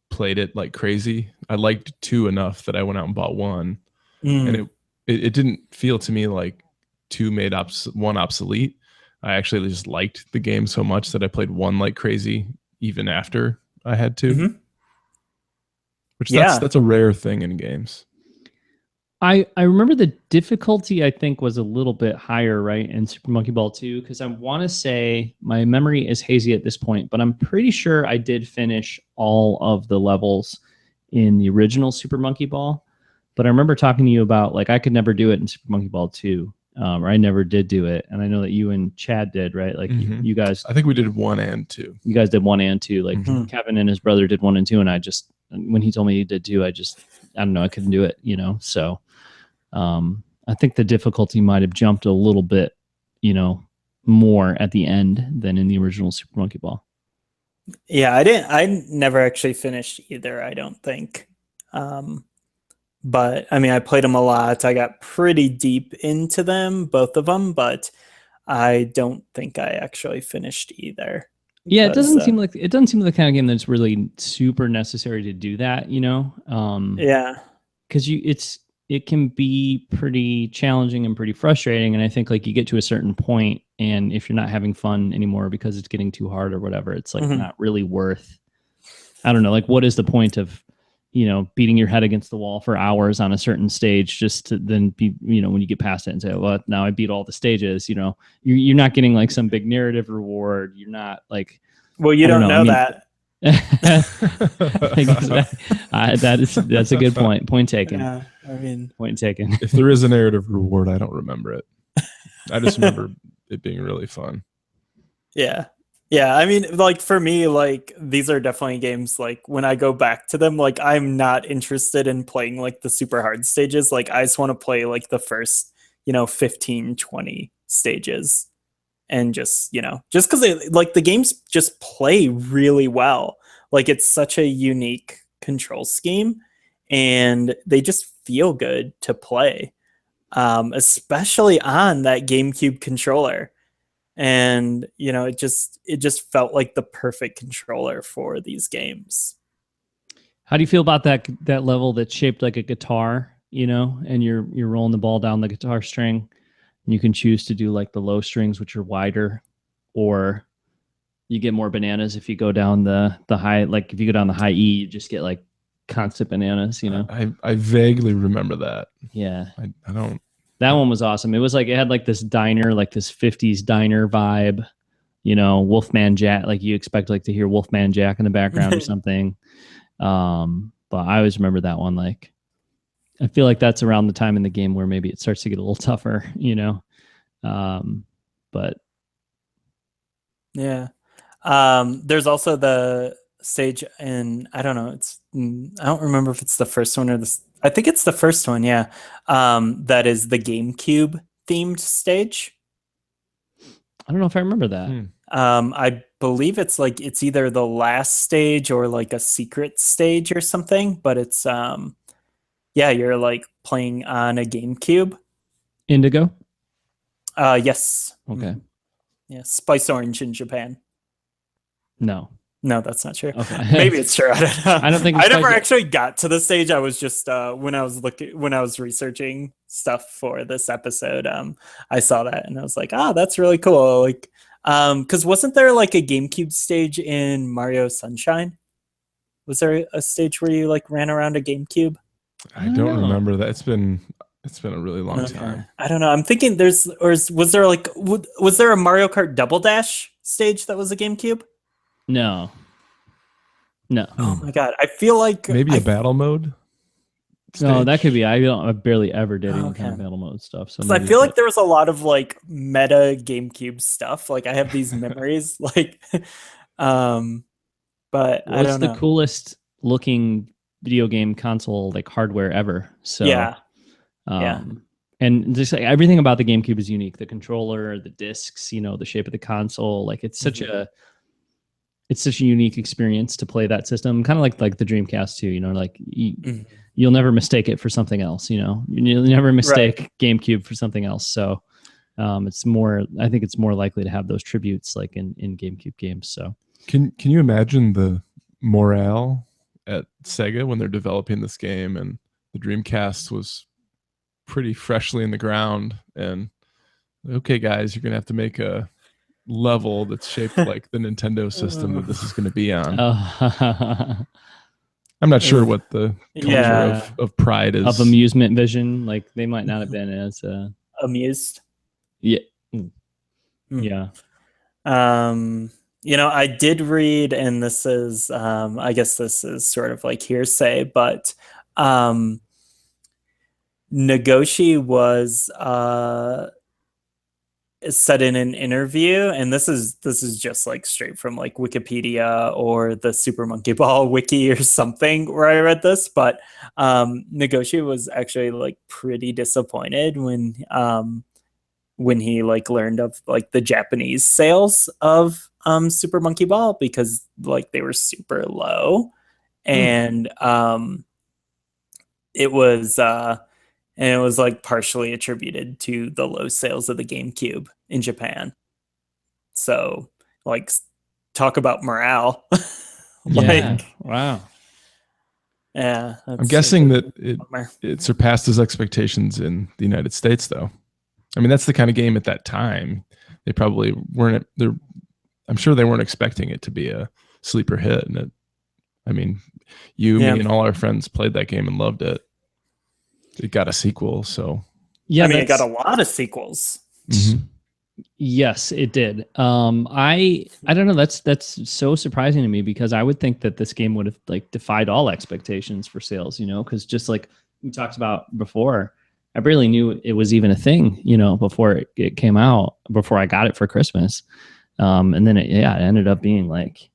played it like crazy, I liked two enough that I went out and bought one. And it didn't feel to me like two made one obsolete. I actually just liked the game so much that I played one like crazy even after I had two. Mhm. Which Yeah. that's a rare thing in games. I remember the difficulty, I think, was a little bit higher, right, in Super Monkey Ball 2, because I want to say my memory is hazy at this point, but I'm pretty sure I did finish all of the levels in the original Super Monkey Ball. But I remember talking to you about, like, I could never do it in Super Monkey Ball 2, or I never did do it. And I know that you and Chad did, right? Like, you guys... I think we did 1 and 2. You guys did 1 and 2. Like, Kevin and his brother did 1 and 2, and when he told me he did 2, I don't know, I couldn't do it, so... I think the difficulty might have jumped a little bit, more at the end than in the original Super Monkey Ball. Yeah, I never actually finished either, I don't think. But I mean, I played them a lot. I got pretty deep into them, both of them, but I don't think I actually finished either. Yeah, it doesn't seem like the kind of game that's really super necessary to do that, Yeah. Because it can be pretty challenging and pretty frustrating. And I think like you get to a certain point, and if you're not having fun anymore because it's getting too hard or whatever, it's like not really worth, I don't know, like what is the point of, beating your head against the wall for hours on a certain stage just to then be, when you get past it and say, well, now I beat all the stages, you're not getting like some big narrative reward. You're not like, well, you don't know that. That's a good point. Point taken. Yeah, I mean, point taken. If there is a narrative reward, I don't remember it. I just remember it being really fun. Yeah. I mean, like for me, like these are definitely games. Like when I go back to them, like I'm not interested in playing like the super hard stages. Like I just want to play like the first, 15, 20 stages. And just because like the games just play really well. Like it's such a unique control scheme, and they just feel good to play, especially on that GameCube controller. And it just felt like the perfect controller for these games. How do you feel about that level that's shaped like a guitar, and you're rolling the ball down the guitar string? You can choose to do like the low strings, which are wider, or you get more bananas if you go down the high. Like if you go down the high E, you just get like constant bananas. I vaguely remember that. Yeah, I don't. That one was awesome. It was like it had like this diner, like this '50s diner vibe. Wolfman Jack. Like you expect like to hear Wolfman Jack in the background or something. But I always remember that one. Like I feel like that's around the time in the game where maybe it starts to get a little tougher, but Yeah. There's also the stage in, I don't know, I don't remember if it's the first one or I think it's the first one, yeah. That is the GameCube themed stage. I don't know if I remember that. I believe it's either the last stage or like a secret stage or something, but it's yeah, you're like playing on a GameCube. Indigo? Yes. Okay. Yeah, Spice Orange in Japan. No. No, that's not true. Okay. Maybe it's true. I don't know. I don't think I it's never Spice- actually got to the stage. I was just when I was researching stuff for this episode, I saw that and I was like, that's really cool. Like, because wasn't there like a GameCube stage in Mario Sunshine? Was there a stage where you like ran around a GameCube? I don't remember that. It's been a really long time. I don't know. I'm thinking was there a Mario Kart Double Dash stage that was a GameCube? No. Oh my god! I feel like maybe a battle mode. No, stage? that could be. I barely ever did any kind of battle mode stuff. So I feel like there was a lot of like meta GameCube stuff. Like I have these memories, like, but I what's don't the know. coolest looking video game console like hardware ever? So Yeah. And just like everything about the GameCube is unique. The controller, the discs, the shape of the console. Like it's such a unique experience to play that system. Kind of like the Dreamcast too. Like you'll never mistake it for something else. You'll never mistake GameCube for something else. So it's more. I think it's more likely to have those tributes like in GameCube games. So can you imagine the morale at Sega when they're developing this game and the Dreamcast was pretty freshly in the ground and okay guys, you're gonna have to make a level that's shaped like the Nintendo system that this is going to be on. I'm not sure what the culture of pride is. Of amusement vision, like they might not have been as amused. Yeah. Yeah. I did read, and this is I guess this is sort of like hearsay, but Nagoshi was said in an interview, and this is just like straight from like Wikipedia or the Super Monkey Ball wiki or something where I read this, but Nagoshi was actually like pretty disappointed when he like learned of like the Japanese sales of Super Monkey Ball, because like they were super low, and it was like partially attributed to the low sales of the GameCube in Japan. So like talk about morale. Wow. Yeah. I'm guessing that it surpassed his expectations in the United States though. I mean, that's the kind of game at that time. They probably weren't I'm sure they weren't expecting it to be a sleeper hit. And me and all our friends played that game and loved it. It got a sequel, so yeah. It got a lot of sequels. Mm-hmm. Yes, it did. I don't know. That's so surprising to me, because I would think that this game would have like defied all expectations for sales. Because just like we talked about before, I barely knew it was even a thing. Before it came out, before I got it for Christmas, and then it ended up being like,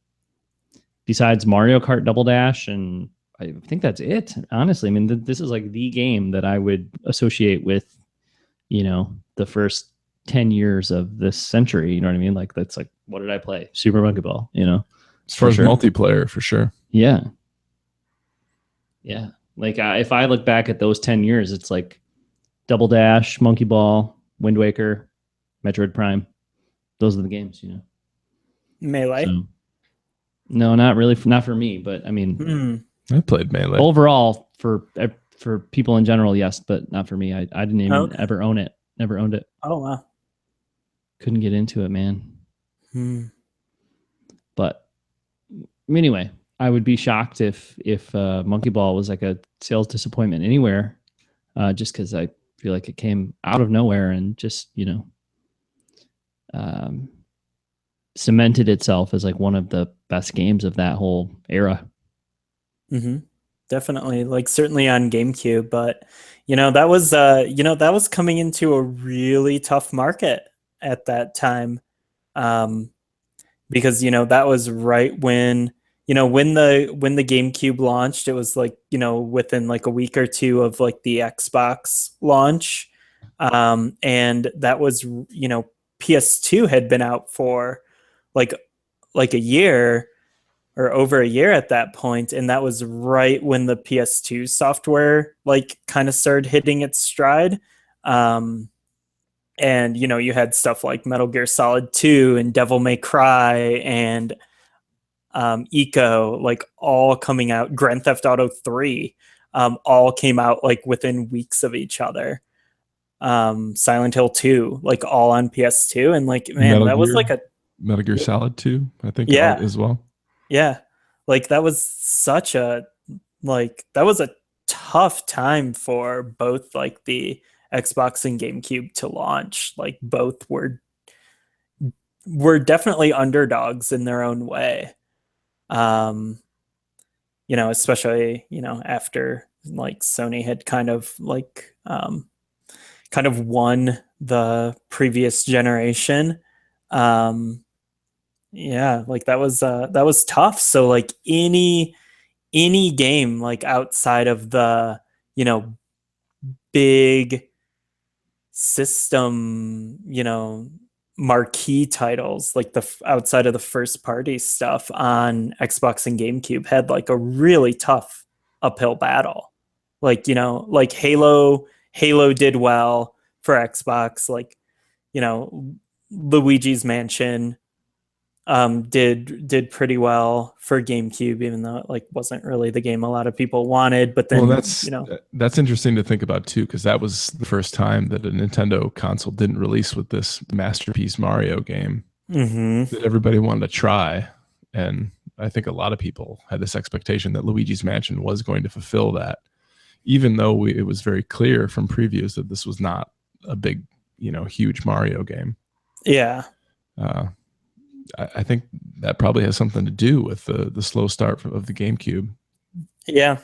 besides Mario Kart Double Dash, and I think that's it. Honestly, this is like the game that I would associate with, the first 10 years of this century. You know what I mean? Like that's like, what did I play? Super Monkey Ball. As far as multiplayer, for sure. Yeah. Yeah. Like if I look back at those 10 years, it's like Double Dash, Monkey Ball, Wind Waker, Metroid Prime. Those are the games. Melee. So, no, not really. Not for me, but I played Melee. Overall, for people in general, yes, but not for me. I didn't even ever own it. Never owned it. Oh wow. Couldn't get into it, man. But anyway, I would be shocked if Monkey Ball was like a sales disappointment anywhere, just because I feel like it came out of nowhere and just cemented itself as like one of the best games of that whole era. Definitely, like certainly on GameCube, but that was coming into a really tough market at that time. because that was right when when the GameCube launched. It was like within like a week or two of like the Xbox launch, and that was PS2 had been out for like a year or over a year at that point, and that was right when the PS2 software like kind of started hitting its stride. And you had stuff like Metal Gear Solid 2 and Devil May Cry and Eco, like all coming out. Grand Theft Auto 3 all came out like within weeks of each other. Silent Hill 2, like all on PS2, and like man, that was like a Metal Gear Solid 2, I think, yeah, as well. yeah, like that was such a that was a tough time for both like the Xbox and GameCube to launch. Like both were definitely underdogs in their own way. Especially after like Sony had kind of won the previous generation. Yeah, like that was tough. So like any game like outside of the big system marquee titles, like the outside of the first party stuff on Xbox and GameCube, had like a really tough uphill battle. Like like Halo did well for Xbox. Like Luigi's Mansion did pretty well for GameCube, even though it like wasn't really the game a lot of people wanted. But then that's interesting to think about too, because that was the first time that a Nintendo console didn't release with this masterpiece Mario game that everybody wanted to try. And I think a lot of people had this expectation that Luigi's Mansion was going to fulfill that, even though it was very clear from previews that this was not a big, huge Mario game. Yeah. I think that probably has something to do with the slow start of the GameCube. Yeah.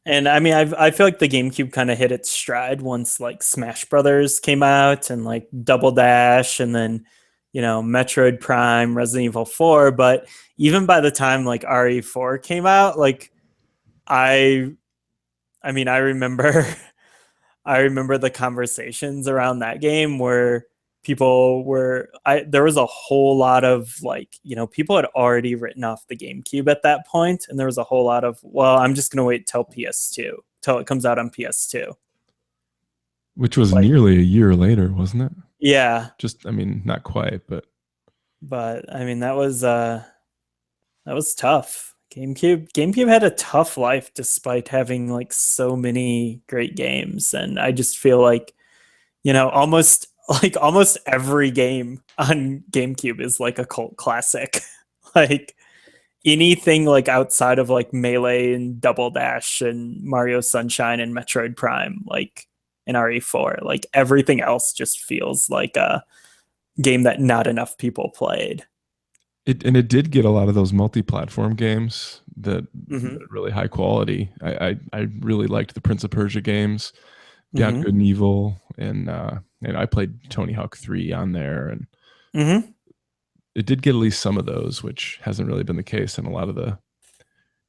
And I mean, I feel like the GameCube kind of hit its stride once like Smash Brothers came out and like Double Dash, and then Metroid Prime, Resident Evil 4. But even by the time like RE4 came out, like I mean, I remember the conversations around that game where there was a whole lot of like, people had already written off the GameCube at that point, and there was a whole lot of, well, I'm just going to wait till it comes out on PS2. Which was nearly a year later, wasn't it? Yeah. Not quite, but I mean, that was tough. GameCube had a tough life despite having like so many great games. And I just feel like, almost every game on GameCube is like a cult classic. Like anything like outside of like Melee and Double Dash and Mario Sunshine and Metroid Prime, like in RE4, like everything else just feels like a game that not enough people played. It did get a lot of those multi-platform games that really high quality. I really liked the Prince of Persia games, Beyond Good and Evil, and I played Tony Hawk 3 on there, and it did get at least some of those, which hasn't really been the case in a lot of the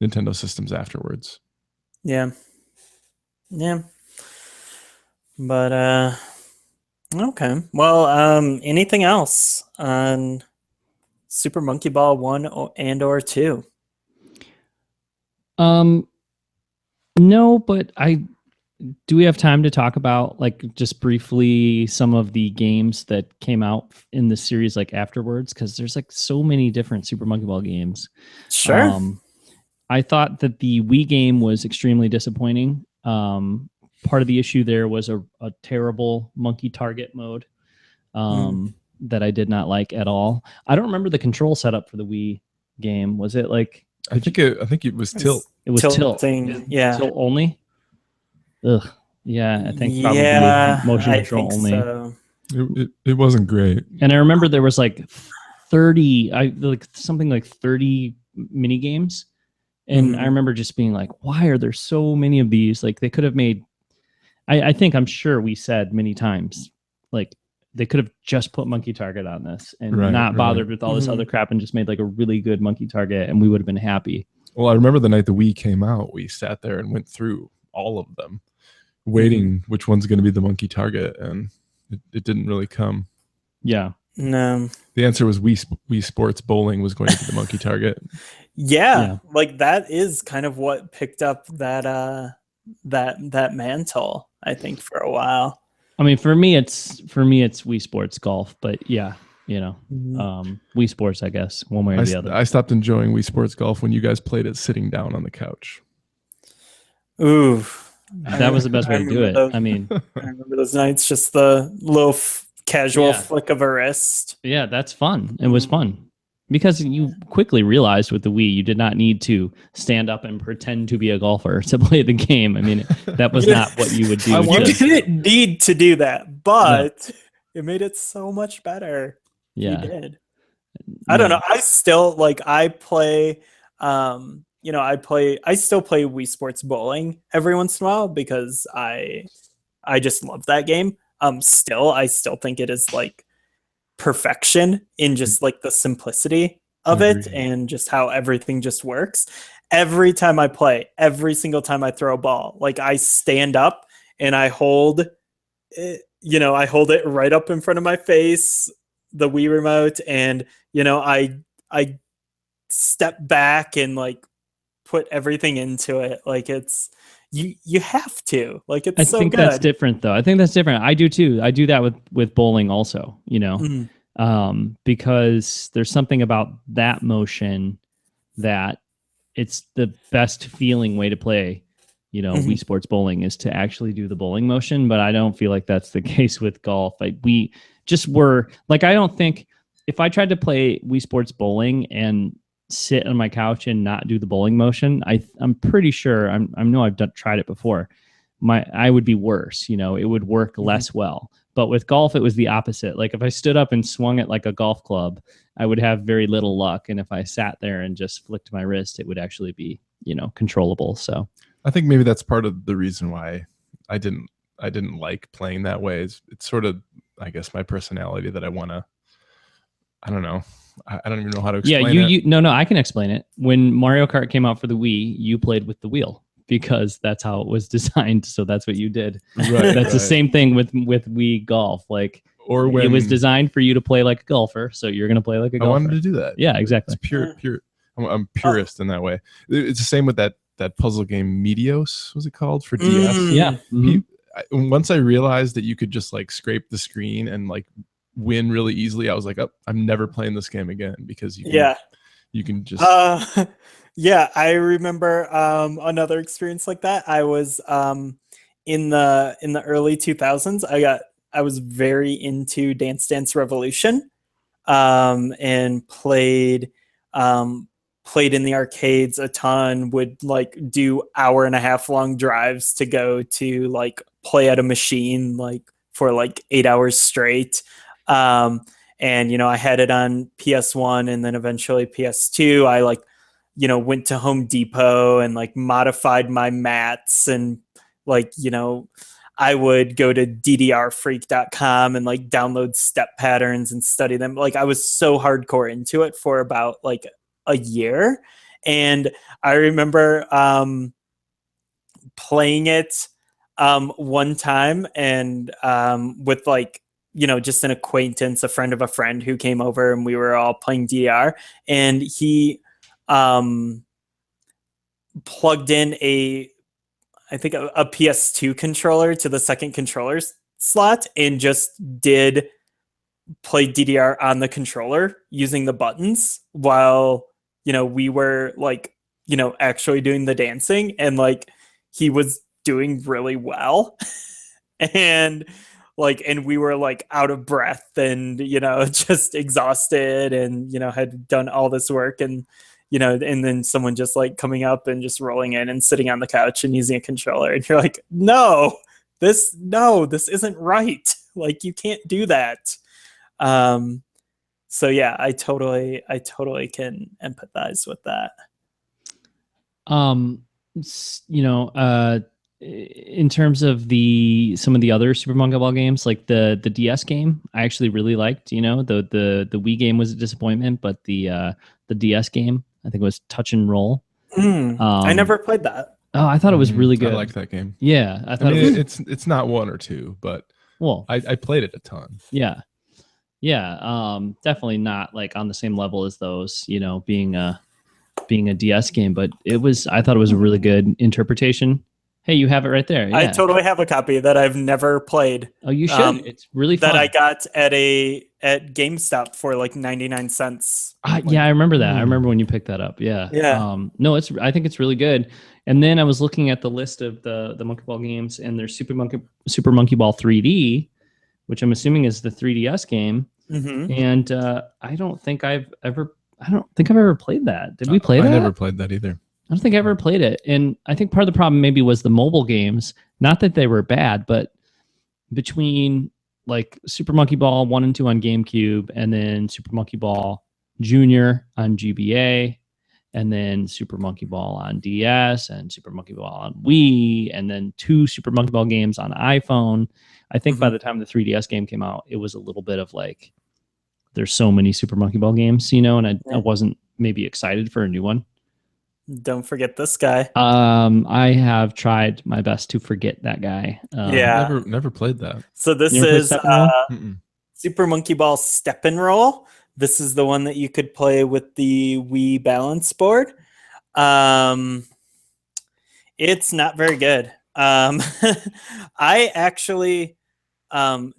Nintendo systems afterwards. Yeah. But okay. Well, anything else on Super Monkey Ball 1 or 2? No, but do we have time to talk about like just briefly some of the games that came out in the series like afterwards? Because there's like so many different Super Monkey Ball games. Sure. I thought that the Wii game was extremely disappointing. Part of the issue there was a terrible monkey target mode that I did not like at all. I don't remember the control setup for the Wii game. Was it like? I think it was tilt. It was tilting. Yeah. Tilt only. Ugh. Yeah, I think probably motion control only. So. It wasn't great. And I remember there was like 30, something like 30 mini games. And I remember just being like, why are there so many of these? Like they could have made, I'm sure we said many times, like they could have just put monkey target on this and Right, not right. bothered with all this other crap and just made like a really good monkey target, and we would have been happy. Well, I remember the night the Wii came out, we sat there and went through all of them, waiting which one's going to be the monkey target, and it didn't really come. Yeah. No. The answer was Wii Sports Bowling was going to be the monkey target. Yeah, like that is kind of what picked up that that mantle, I think, for a while. I mean, for me it's Wii Sports Golf, but yeah, you know, Wii Sports, I guess, one way or the other. I stopped enjoying Wii Sports Golf when you guys played it sitting down on the couch. Ooh, that was the best way to do it. I mean, I remember those nights, just the little casual flick of a wrist. Yeah, that's fun. It was fun. Because you quickly realized with the Wii, you did not need to stand up and pretend to be a golfer to play the game. I mean, that was not what you would do. You didn't need to do that, but it made it so much better. Yeah. You did. I don't know. I still I play, I still play Wii Sports Bowling every once in a while because I just love that game. I still think it is like perfection in just like the simplicity of it and just how everything just works. Every time I play, every single time I throw a ball, like I stand up and I hold it, I hold it right up in front of my face, the Wii remote, and I step back and like put everything into it. Like it's you have to, like, it's so good. I think that's different though. I think that's different. I do too. I do that with bowling also, because there's something about that motion that it's the best feeling way to play, Wii Sports Bowling is to actually do the bowling motion. But I don't feel like that's the case with golf. Like we just were like, I don't think if I tried to play Wii Sports Bowling and sit on my couch and not do the bowling motion, I'm pretty sure I know I've tried it before. I would be worse, it would work less well. But with golf, it was the opposite. Like if I stood up and swung it like a golf club, I would have very little luck. And if I sat there and just flicked my wrist, it would actually be, controllable. So I think maybe that's part of the reason why I didn't like playing that way. It's sort of, I guess, my personality that I don't know. I don't even know how to explain it. No, I can explain it. When Mario Kart came out for the Wii, you played with the wheel because that's how it was designed. So that's what you did. Right, that's the same thing with Wii Golf. Like, or when it was designed for you to play like a golfer, so you're going to play like a golfer. I wanted to do that. Yeah, exactly. It's pure. I'm purist in that way. It's the same with that puzzle game Meteos, was it called, for DS? Yeah. Once I realized that you could just like scrape the screen and like win really easily, I was like, I'm never playing this game again, because you can just I remember another experience like that. I was in the early 2000s. I was very into Dance Dance Revolution, and played in the arcades a ton, would like do 1.5 hour long drives to go to like play at a machine like for like 8 hours straight. And, I had it on PS1 and then eventually PS2. I went to Home Depot and like modified my mats, and like, I would go to ddrfreak.com and like download step patterns and study them. Like I was so hardcore into it for about like a year. And I remember playing it one time and with like, just an acquaintance, a friend of a friend who came over, and we were all playing DR, and he plugged in a PS2 controller to the second controller slot and just did play DDR on the controller using the buttons while, we were like, actually doing the dancing, and like he was doing really well. And we were like out of breath and, just exhausted and, had done all this work, and, and then someone just like coming up and just rolling in and sitting on the couch and using a controller. And you're like, no, this isn't right. Like you can't do that. So yeah, I totally can empathize with that. in terms of some of the other Super Monkey Ball games, like the DS game, I actually really liked. You know, the Wii game was a disappointment, but the DS game, I think it was Touch and Roll. I never played that. Oh, I thought it was really good. I like that game. Yeah, I thought it's not one or two, but well, I played it a ton. Yeah. Definitely not like on the same level as those, you know, being a DS game, but I thought it was a really good interpretation. Hey, you have it right there. Yeah. I totally have a copy that I've never played. Oh, you should. It's really fun. That I got at GameStop for like 99 cents. Yeah, I remember that. I remember when you picked that up. Yeah. Yeah. No, I think it's really good. And then I was looking at the list of the Monkey Ball games, and there's Super Monkey Ball 3D, which I'm assuming is the 3DS game. Mm-hmm. And I don't think I've ever played that. Did we play that? I never played that either. I don't think I ever played it. And I think part of the problem maybe was the mobile games. Not that they were bad, but between like Super Monkey Ball 1 and 2 on GameCube, and then Super Monkey Ball Junior on GBA, and then Super Monkey Ball on DS, and Super Monkey Ball on Wii, and then 2 Super Monkey Ball games on iPhone. I think by the time the 3DS game came out, it was a little bit of like, there's so many Super Monkey Ball games, you know, and I wasn't maybe excited for a new one. Don't forget this guy. I have tried my best to forget that guy. Never played that. So this is Super Monkey Ball Step and Roll. This is the one that you could play with the Wii balance board. It's not very good. I actually don't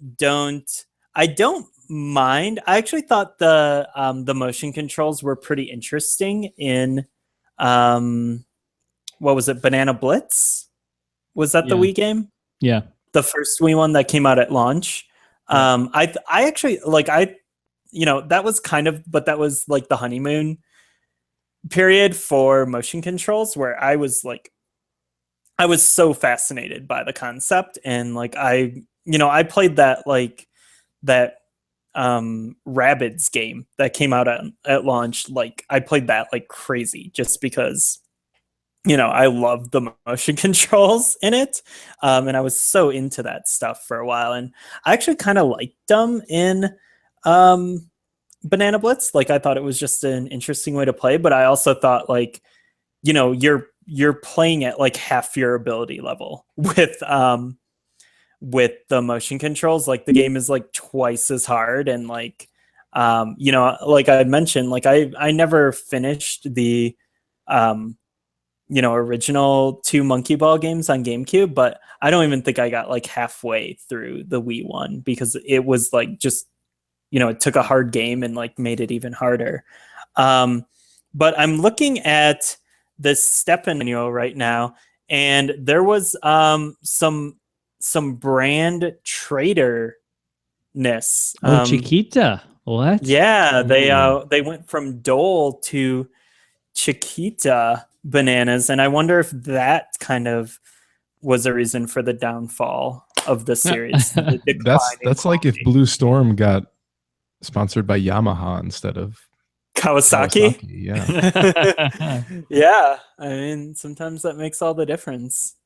mind. I actually thought the motion controls were pretty interesting in what was it, Banana Blitz? Was that the Wii game? Yeah, the first Wii one that came out at launch. I actually like, you know, that was but that was like the honeymoon period for motion controls, where I was so fascinated by the concept, and like I played that Rabbids game that came out at launch. Like I played that like crazy, just because, you know, I loved the motion controls in it. And I was so into that stuff for a while, and I actually kind of liked them in Banana Blitz. Like I thought it was just an interesting way to play, but I also thought, like, you know, you're playing at like half your ability level with the motion controls. Like the game is like twice as hard, and like you know, like I had mentioned, like I never finished the you know, original 2 Monkey Ball games on GameCube, but I don't even think I got like halfway through the Wii one, because it was like, just, you know, it took a hard game and like made it even harder. But I'm looking at this step manual right now, and there was some brand trader-ness. Chiquita. What? Yeah, they went from Dole to Chiquita bananas, and I wonder if that kind of was a reason for the downfall of the series. That's like if Blue Storm got sponsored by Yamaha instead of Kawasaki. Yeah. Yeah, I mean, sometimes that makes all the difference.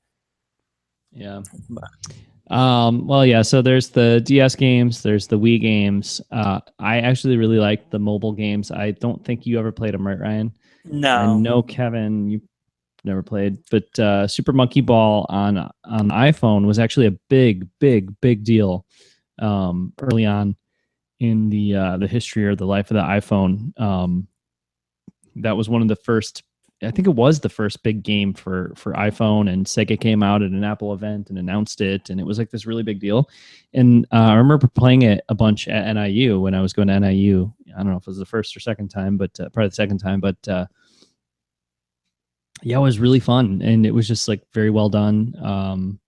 Yeah. Well, yeah, so there's the DS games, there's the Wii games. I actually really like the mobile games. I don't think you ever played them, right, Ryan? No. I know, Kevin, you never played, but Super Monkey Ball on iPhone was actually a big deal early on in the history or the life of the iPhone. That was one of the first, I think it was the first big game for iPhone, and Sega came out at an Apple event and announced it, and it was like this really big deal. And I remember playing it a bunch at NIU when I was going to NIU. I don't know if it was the first or second time, but probably the second time. But yeah, it was really fun, and it was just like very well done.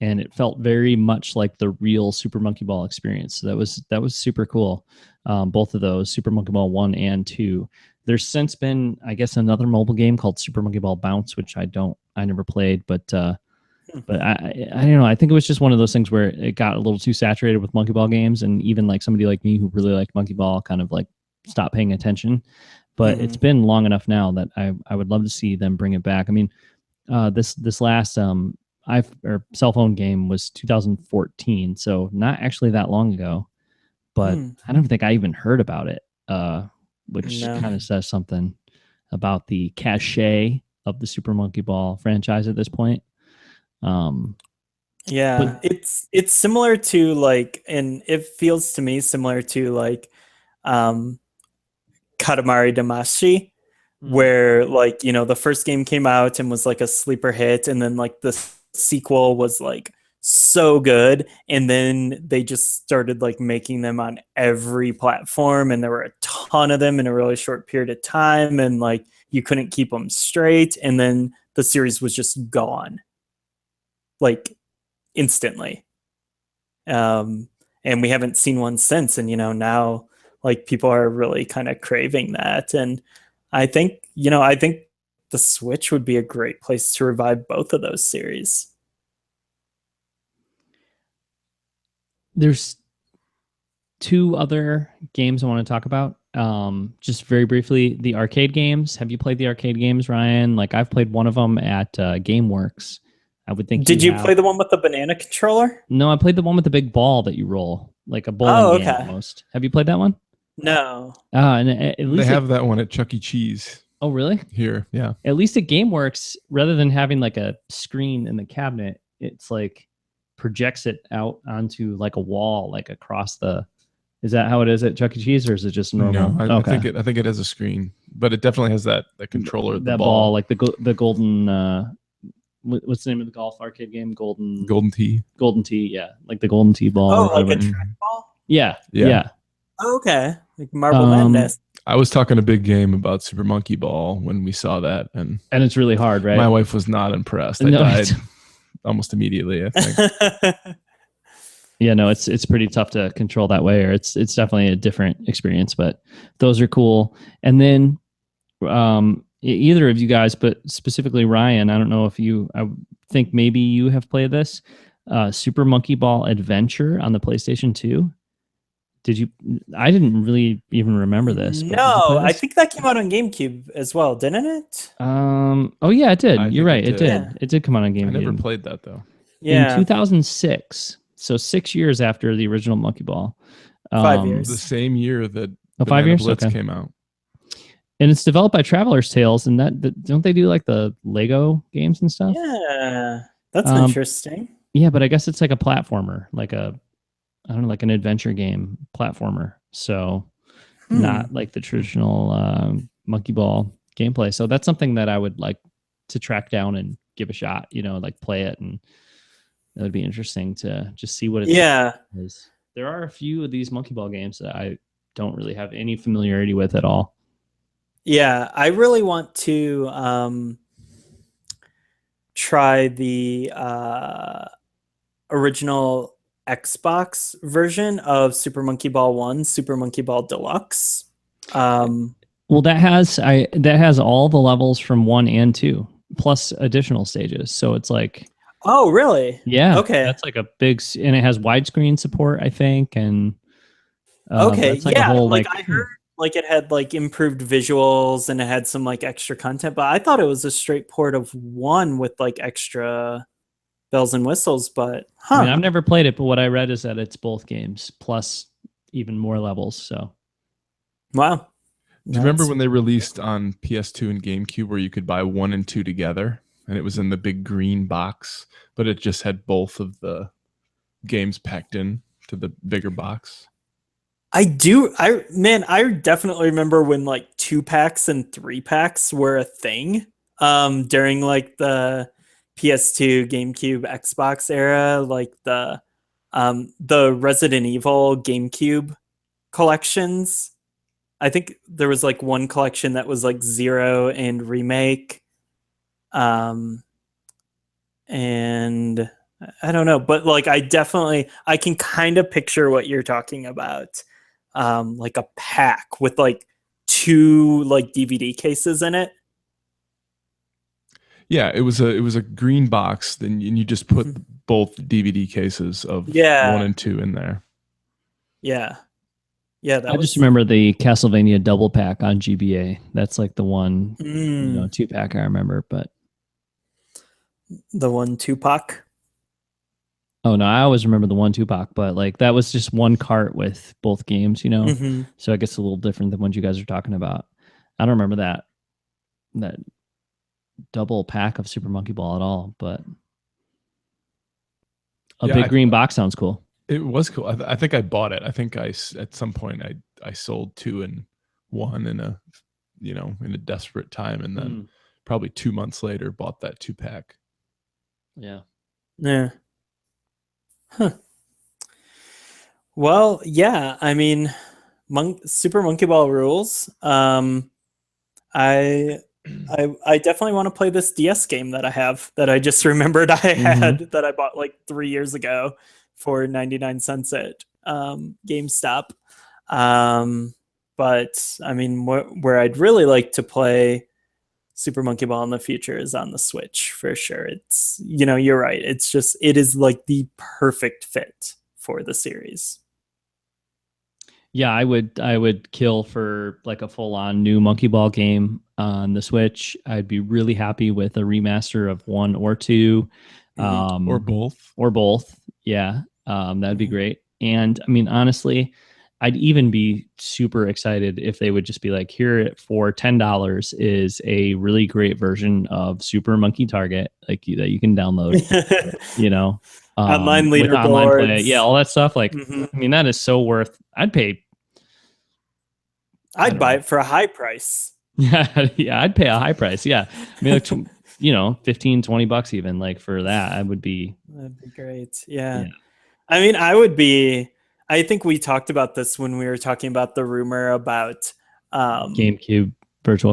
And it felt very much like the real Super Monkey Ball experience. So that was super cool. Both of those, Super Monkey Ball 1 and 2. There's since been, I guess, another mobile game called Super Monkey Ball Bounce, which I never played, but I don't know. I think it was just one of those things where it got a little too saturated with Monkey Ball games, and even like somebody like me who really liked Monkey Ball kind of like stopped paying attention. But it's been long enough now that I would love to see them bring it back. I mean, this last cell phone game was 2014, so not actually that long ago. But I don't think I even heard about it, which kind of says something about the cachet of the Super Monkey Ball franchise at this point. Yeah, it's similar to like, and it feels to me similar to like Katamari Damacy, where like, you know, the first game came out and was like a sleeper hit, and then like the sequel was like so good, and then they just started like making them on every platform, and there were a ton of them in a really short period of time, and like you couldn't keep them straight, and then the series was just gone like instantly. And we haven't seen one since, and you know, now like people are really kind of craving that, and I think the Switch would be a great place to revive both of those series. There's two other games I want to talk about. Just very briefly, the arcade games. Have you played the arcade games, Ryan? Like, I've played one of them at GameWorks. I would think. Did you play the one with the banana controller? No, I played the one with the big ball that you roll, like a bowling game almost. Have you played that one? No. And at least they have that one at Chuck E. Cheese. Oh, really? Here, yeah. At least at GameWorks, rather than having like a screen in the cabinet, it's like projects it out onto like a wall, like across the. Is that how it is at Chuck E. Cheese, or is it just normal? No, I think it has a screen, but it definitely has that controller. That ball, like the golden. What's the name of the golf arcade game? Golden Tee. Golden Tee, yeah, like the Golden Tee ball. Oh, like a trackball. Yeah. Oh, okay, like Marble Madness. I was talking a big game about Super Monkey Ball when we saw that, and it's really hard, right? My wife was not impressed. I died almost immediately, I think. Yeah, no, it's pretty tough to control that way, or it's definitely a different experience, but those are cool. And then either of you guys, but specifically Ryan, I don't know if I think maybe you have played this, Super Monkey Ball Adventure on the PlayStation 2. Did you? I didn't really even remember this. No, I think that came out on GameCube as well, didn't it? Oh yeah, it did. You're right. It did. Yeah. It did come out on GameCube. I never played that though. Yeah. In 2006, so 6 years after the original Monkey Ball. 5 years. The same year that 5 years Blitz came out. And it's developed by Traveler's Tales, and don't they do like the Lego games and stuff? Yeah, that's interesting. Yeah, but I guess it's like a platformer, like like an adventure game platformer. So not like the traditional Monkey Ball gameplay. So that's something that I would like to track down and give a shot, like play it. And that would be interesting to just see what it is. There are a few of these Monkey Ball games that I don't really have any familiarity with at all. Yeah, I really want to try the original Xbox version of Super Monkey Ball 1, Super Monkey Ball Deluxe. Well, that has all the levels from 1 and 2 plus additional stages. So it's like, oh, really? Yeah. Okay. That's like a big, and it has widescreen support, I think. And okay, like a whole, like I heard like it had like improved visuals and it had some like extra content, but I thought it was a straight port of 1 with like extra bells and whistles. But I mean, I've never played it, but what I read is that it's both games plus even more levels. So wow. Do you remember when they released on PS2 and GameCube where you could buy 1 and 2 together, and it was in the big green box, but it just had both of the games packed in to the bigger box? I definitely remember when like 2-packs and 3-packs were a thing during like the PS2, GameCube, Xbox era, like the Resident Evil GameCube collections. I think there was like one collection that was like 0 and Remake. And I don't know, but like I can kind of picture what you're talking about. Like a pack with like 2 like DVD cases in it. Yeah, it was a green box, then you just put both DVD cases of 1 and 2 in there. Yeah. I just remember the Castlevania double pack on GBA. That's like the one 2-pack I remember. But The one Tupac. Oh no, I always remember the one Tupac, but like that was just one cart with both games, you know. Mm-hmm. So I guess it's a little different than what you guys are talking about. I don't remember that double pack of Super Monkey Ball at all, but a big green box sounds cool. It was cool. I think I bought it. I think at some point I sold 2 and 1 in a desperate time, and then probably 2 months later bought that 2-pack. Yeah. Yeah. Huh. Well, yeah. I mean, Super Monkey Ball rules. I definitely want to play this DS game that I have that I just remembered I had that I bought like 3 years ago for 99 cents at GameStop. But I mean, where I'd really like to play Super Monkey Ball in the future is on the Switch for sure. It's, you're right. It is like the perfect fit for the series. Yeah, I would kill for like a full-on new Monkey Ball game on the Switch. I'd be really happy with a remaster of 1 or 2, or both. Or both. Yeah, that'd be great. And I mean, honestly, I'd even be super excited if they would just be like, here for $10 is a really great version of Super Monkey Target, like that you can download. Online with online leaderboards, play, yeah, all that stuff. Like, I mean, that is so worth. I'd buy it for a high price. Yeah, I'd pay a high price. Yeah, I mean, like, $15-$20 even, like, for that. That'd be great. Yeah. I mean, I think we talked about this when we were talking about the rumor about GameCube Virtual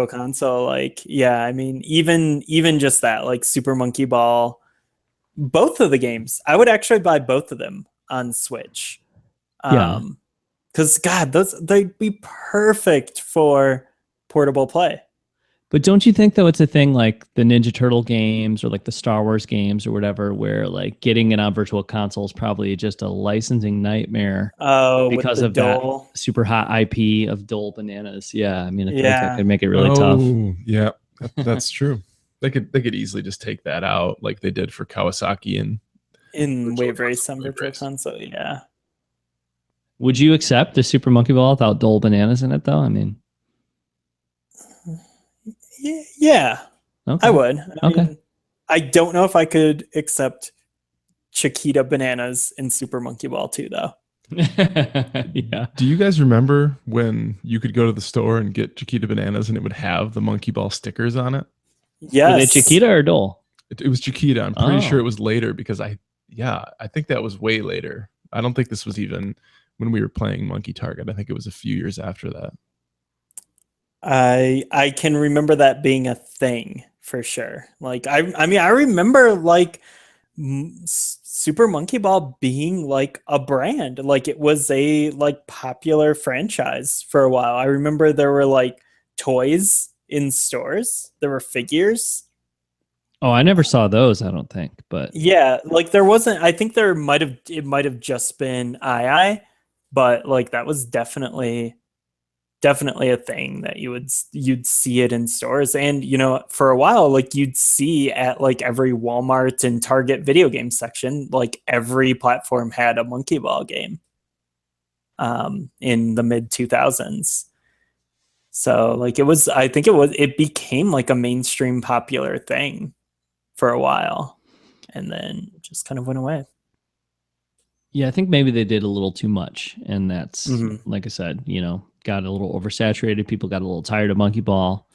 Console. Like, yeah, I mean, even just that, like Super Monkey Ball, both of the games, I would actually buy both of them on Switch. Yeah. Because God, they'd be perfect for portable play. But don't you think though it's a thing like the Ninja Turtle games or like the Star Wars games or whatever, where like getting it on Virtual Console is probably just a licensing nightmare? Oh, because of that super hot IP of Dole Bananas. Yeah, I mean, I feel like that could make it really tough. Yeah, that's true. They could easily just take that out like they did for Kawasaki in Wave Race on Virtual Console. Yeah. Would you accept the Super Monkey Ball without Dole Bananas in it, though? I mean, yeah, okay. I would. I mean, I don't know if I could accept Chiquita Bananas in Super Monkey Ball 2, though. Yeah. Do you guys remember when you could go to the store and get Chiquita Bananas and it would have the Monkey Ball stickers on it? Yes. Were they Chiquita or Dole? It was Chiquita. I'm pretty sure it was later because I think that was way later. I don't think this was even when we were playing Monkey Target. I think it was a few years after that. I can remember that being a thing for sure. Like I mean, I remember like Super Monkey Ball being like a brand. Like it was a like popular franchise for a while. I remember there were like toys in stores. There were figures. Oh, I never saw those, I don't think. But yeah, like there wasn't. I think it might have just been II, but like that was definitely a thing that you'd see it in stores. And for a while, like you'd see at like every Walmart and Target video game section, like every platform had a Monkey Ball game in the mid 2000s. So like it became like a mainstream popular thing for a while and then just kind of went away. Yeah, I think maybe they did a little too much, and that's like I said, got a little oversaturated. People got a little tired of Monkey Ball.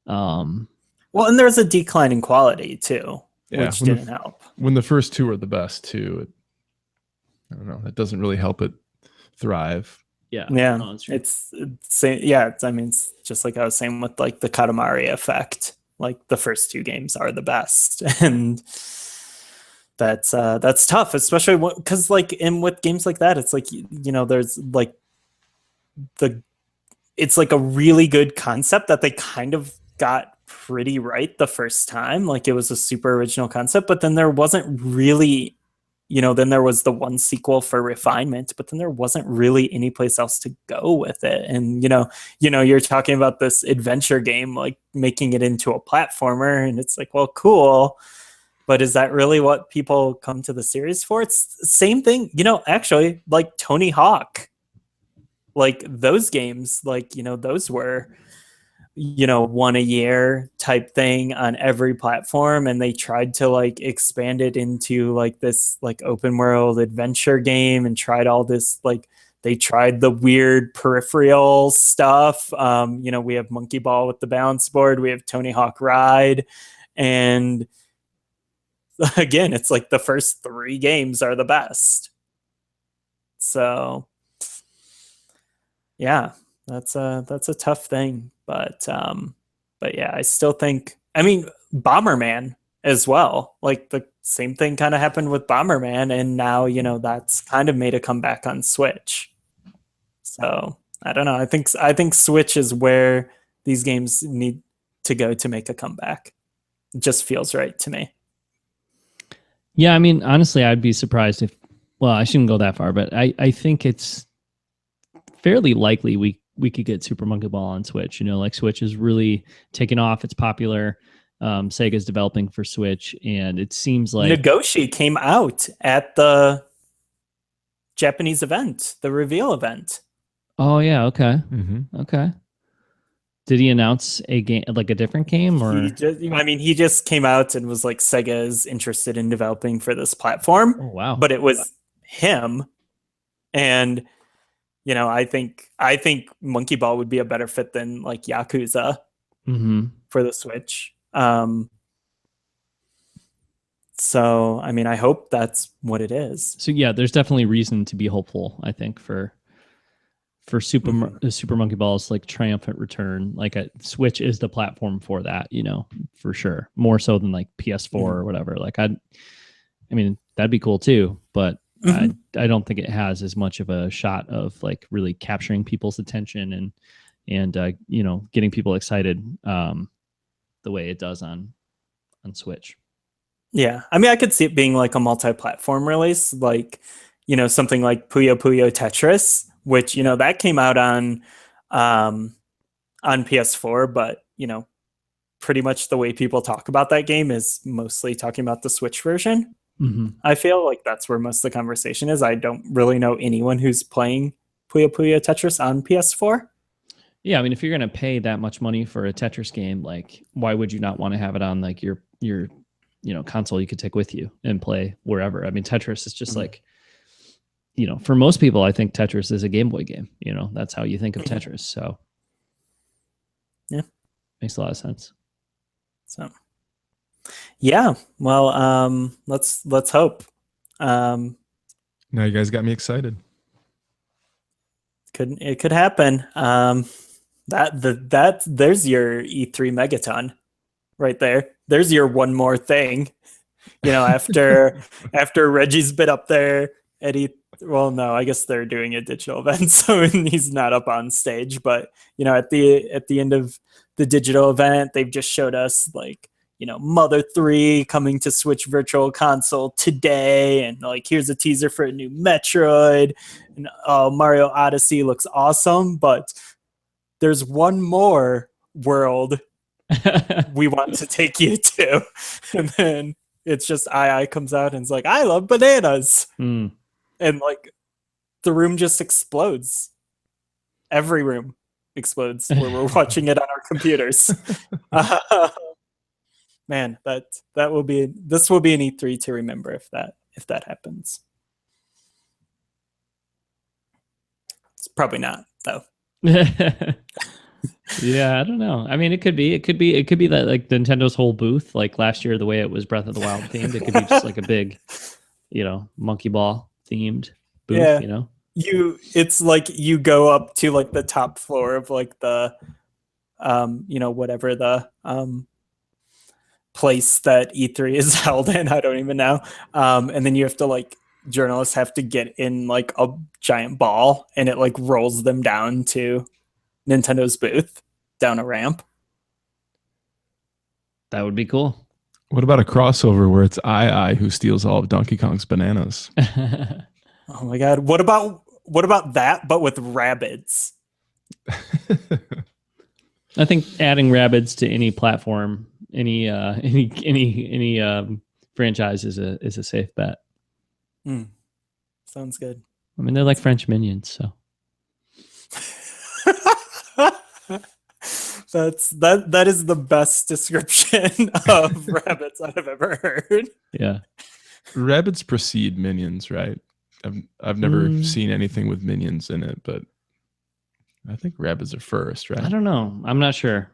Well, and there's a decline in quality too, which didn't help. When the first two are the best too, I don't know. That doesn't really help it thrive. Yeah, no, it's just like I was saying with like the Katamari effect. Like the first two games are the best, and that's tough, especially because like with games like that, it's like there's like it's like a really good concept that they kind of got pretty right the first time. Like it was a super original concept, but then there wasn't really then there was the one sequel for Refinement, but then there wasn't really any place else to go with it. And, you're talking about this adventure game, like making it into a platformer, and it's like, well, cool. But is that really what people come to the series for? It's the same thing, actually, like Tony Hawk, like those games, like, those were, one a year type thing on every platform. And they tried to like expand it into like this like open world adventure game and tried all this, like they tried the weird peripheral stuff. We have Monkey Ball with the balance board. We have Tony Hawk Ride. And again, it's like the first 3 games are the best. So yeah, that's a tough thing, but yeah, I still think, Bomberman as well, like the same thing kind of happened with Bomberman, and now, that's kind of made a comeback on Switch. So I don't know. I think Switch is where these games need to go to make a comeback. It just feels right to me. Yeah, honestly, I'd be surprised if, well, I shouldn't go that far, but I think it's fairly likely we could get Super Monkey Ball on Switch. Like Switch is really taking off. It's popular. Sega's developing for Switch, and it seems like Nagoshi came out at the Japanese event, the reveal event. Oh yeah, okay. Mm-hmm. Okay. Did he announce a game, like a different game, or? He just came out and was like, Sega is interested in developing for this platform. Oh wow! But it was him, and I think Monkey Ball would be a better fit than like Yakuza for the Switch. So I hope that's what it is. So yeah, there's definitely reason to be hopeful, I think, for Super Monkey Ball's like triumphant return. Like Switch is the platform for that, for sure. More so than like PS4 or whatever. Like that'd be cool too, but I don't think it has as much of a shot of like really capturing people's attention and getting people excited the way it does on Switch. Yeah, I could see it being like a multi-platform release, like something like Puyo Puyo Tetris, which that came out on PS4, but pretty much the way people talk about that game is mostly talking about the Switch version. I feel like that's where most of the conversation is. I don't really know anyone who's playing Puyo Puyo Tetris on PS4. Yeah, if you're gonna pay that much money for a Tetris game, like why would you not want to have it on like your console you could take with you and play wherever? Tetris is just like, for most people, I think Tetris is a Game Boy game. That's how you think of Tetris. So yeah, makes a lot of sense. So yeah, well, let's hope. Now you guys got me excited. It could happen. There's your E3 Megaton right there. There's your one more thing. After Reggie's been up there at well, no, I guess they're doing a digital event, so he's not up on stage. But at the end of the digital event, they've just showed us like Mother 3 coming to Switch Virtual Console today, and like here's a teaser for a new Metroid, and Mario Odyssey looks awesome, but there's one more world we want to take you to. And then it's just II comes out and is like, I love bananas. And like the room just explodes. Every room explodes where we're watching it on our computers. Man, this will be an E3 to remember if that happens. It's probably not though. Yeah, I don't know. It could be that like Nintendo's whole booth, like last year, the way it was Breath of the Wild themed, it could be just like a big, Monkey Ball themed booth. Yeah. It's like you go up to like the top floor of like the, whatever the place that E3 is held in. I don't even know. And then you have to like journalists have to get in like a giant ball, and it like rolls them down to Nintendo's booth down a ramp. That would be cool. What about a crossover where it's I who steals all of Donkey Kong's bananas? Oh my god! What about that, but with rabbits? I think adding rabbits to any platform, any franchise is a safe bet. Sounds good. I mean, they're like French minions, so. That is the best description of rabbits I've ever heard. Yeah. Rabbits precede minions, right? I've never seen anything with minions in it, but I think rabbits are first, right? I don't know. I'm not sure.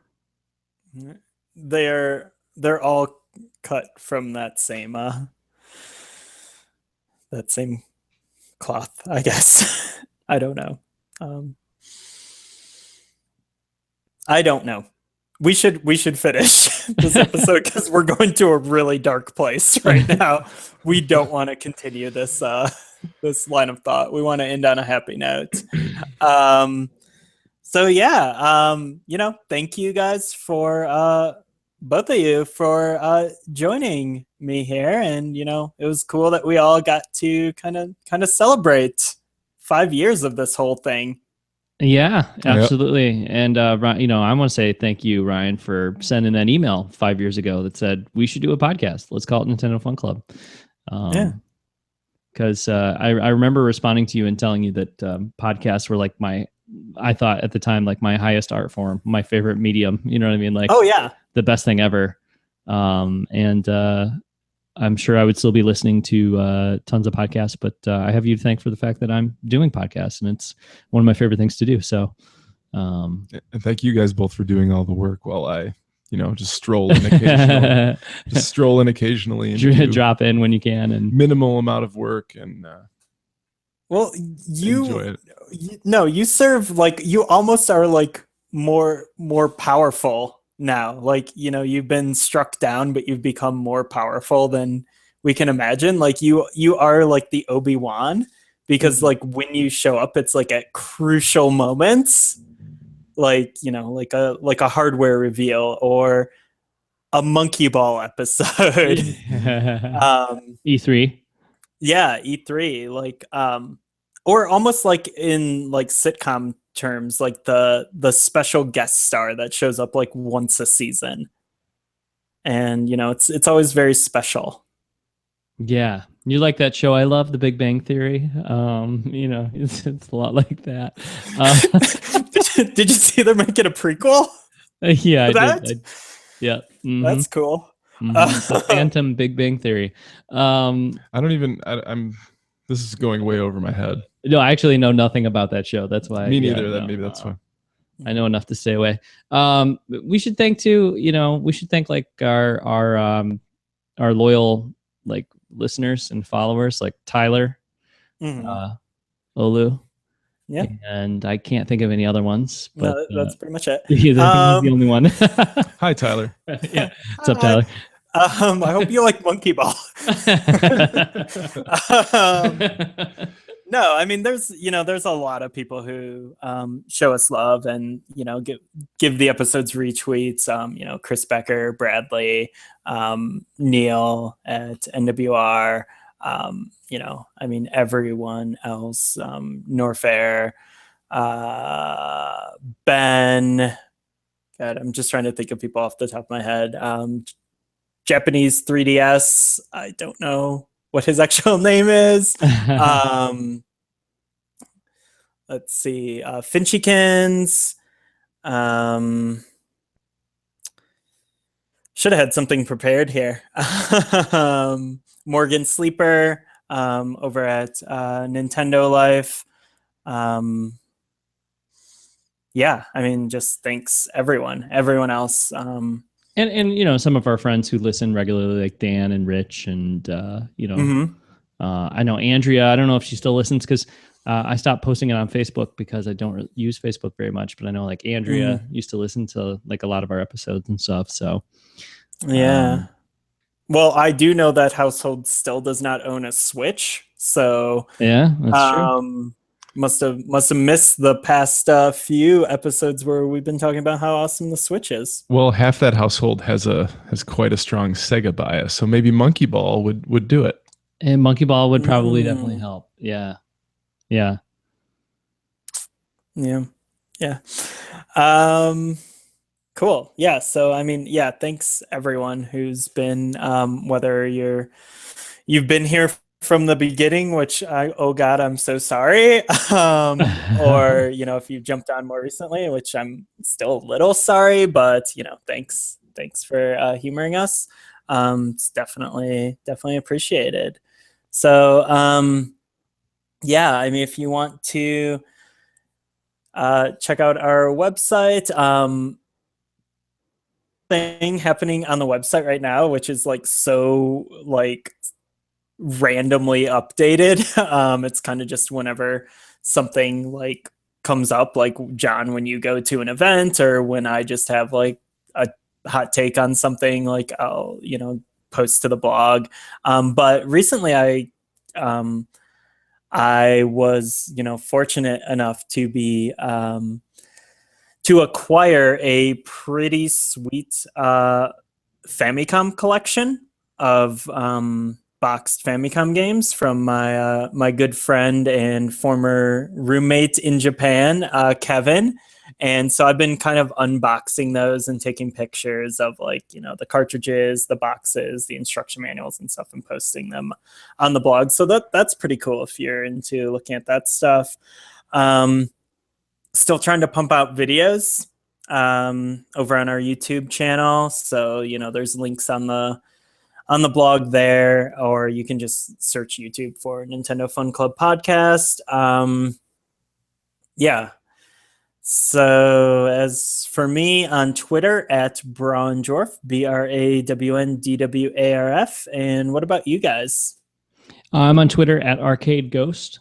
They're all cut from that same cloth, I guess. I don't know. I don't know. We should finish this episode because we're going to a really dark place right now. We don't want to continue this this line of thought. We want to end on a happy note. So yeah, thank you guys for both of you for joining me here, and it was cool that we all got to kind of celebrate 5 years of this whole thing. Yeah, absolutely. Yep. And, I want to say thank you, Ryan, for sending that email 5 years ago that said, we should do a podcast. Let's call it Nintendo Fun Club. Because I remember responding to you and telling you that podcasts were like I thought at the time, like my highest art form, my favorite medium. You know what I mean? Like, oh yeah, the best thing ever. I'm sure I would still be listening to tons of podcasts, but I have you to thank for the fact that I'm doing podcasts, and it's one of my favorite things to do. So, and thank you guys both for doing all the work while I, just stroll in occasionally, and drop in when you can, and minimal amount of work. And well, enjoy it. You serve like you almost are like more powerful now. Like, you've been struck down, but you've become more powerful than we can imagine. Like you are like the Obi-Wan, because like when you show up, it's like at crucial moments, like, like a hardware reveal or a Monkey Ball episode. E3. Yeah, E3. Like, or almost like in like sitcom terms, like the special guest star that shows up like once a season, and it's always very special. Yeah, you like that show I love, The Big Bang Theory. It's a lot like that. Did you see they're making a prequel? Yeah, I did. Yeah, that's cool. The Phantom Big Bang Theory. I'm this is going way over my head. No, I actually know nothing about that show. That's why. Me neither. Maybe that's why. I know enough to stay away. We should thank too. We should thank like our loyal like listeners and followers, like Tyler, Olu. Yeah. And I can't think of any other ones. But that's pretty much it. He's the only one. Hi, Tyler. Yeah. What's up, Tyler? I hope you like Monkey Ball. No, I mean, there's a lot of people who show us love and, give the episodes retweets. Chris Becker, Bradley, Neil at NWR, I mean, everyone else, Norfair, Ben. God, I'm just trying to think of people off the top of my head. Japanese 3DS. I don't know what his actual name is. Let's see. Finchykins. Should have had something prepared here. Morgan Sleeper over at Nintendo Life. Yeah, I mean, just thanks everyone else. And some of our friends who listen regularly, like Dan and Rich, and I know Andrea. I don't know if she still listens because I stopped posting it on Facebook because I don't really use Facebook very much. But I know like Andrea used to listen to like a lot of our episodes and stuff. So yeah. Well, I do know that household still does not own a Switch. So yeah, that's true. Must have missed the past few episodes where we've been talking about how awesome the Switch is. Well, half that household has quite a strong Sega bias, so maybe Monkey Ball would do it. And Monkey Ball would probably definitely help. Yeah. Cool. Yeah. So, I mean, yeah, thanks everyone who's been, whether you've been here from the beginning, which oh God, I'm so sorry. Or, if you jumped on more recently, which I'm still a little sorry, but, thanks for humoring us. It's definitely appreciated. So, yeah, I mean, if you want to check out our website, thing happening on the website right now, which is so randomly updated. It's kind of just whenever something comes up, like John, when you go to an event, or when I just have a hot take on something, I'll post to the blog. But recently I was fortunate enough to be to acquire a pretty sweet Famicom collection of boxed Famicom games from my good friend and former roommate in Japan, Kevin. And so I've been kind of unboxing those and taking pictures of the cartridges, the boxes, the instruction manuals and stuff, and posting them on the blog. So that's pretty cool if you're into looking at that stuff. Still trying to pump out videos over on our YouTube channel. So, there's links on the blog there, or you can just search YouTube for Nintendo Fun Club Podcast. Yeah. So as for me on Twitter at Brandwarf, BRAWNDWARF. And what about you guys? I'm on Twitter at Arcade Ghost.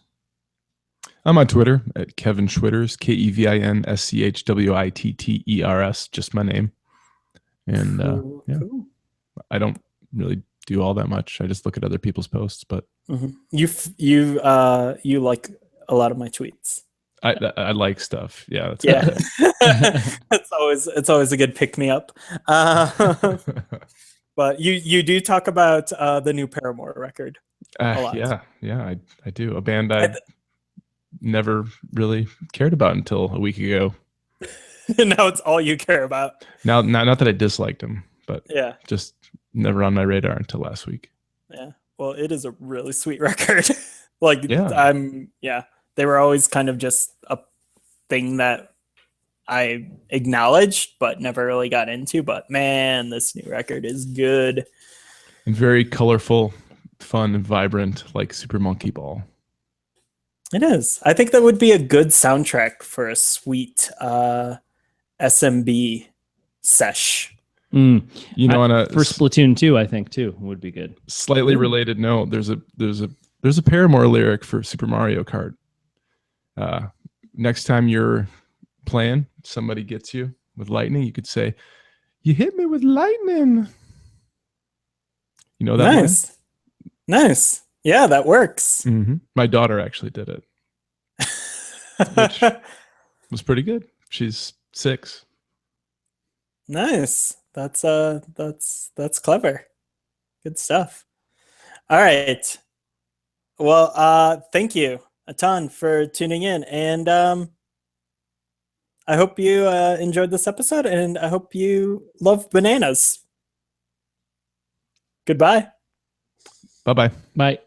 I'm on Twitter at Kevin Schwitters, KEVINSCHWITTERS, just my name. And cool. I don't really do all that much. I just look at other people's posts, but you like a lot of my tweets. I like stuff. Yeah. It's always a good pick me up. But you do talk about the new Paramore record a lot. Yeah, I do. A band I never really cared about until a week ago. Now it's all you care about. Now, not that I disliked them, but yeah, just never on my radar until last week. Yeah. Well, it is a really sweet record. They were always kind of just a thing that I acknowledged but never really got into. But man, this new record is good. And very colorful, fun, and vibrant, like Super Monkey Ball. It is. I think that would be a good soundtrack for a sweet SMB sesh. For Splatoon 2, I think too would be good. Slightly related note: there's a Paramore lyric for Super Mario Kart. Next time you're playing, somebody gets you with lightning, you could say, "You hit me with lightning." You know that? Nice. Yeah, that works. Mm-hmm. My daughter actually did it, which was pretty good. She's 6. Nice. That's clever. Good stuff. All right. Well, thank you a ton for tuning in, and I hope you enjoyed this episode, and I hope you love bananas. Goodbye. Bye-bye. Bye.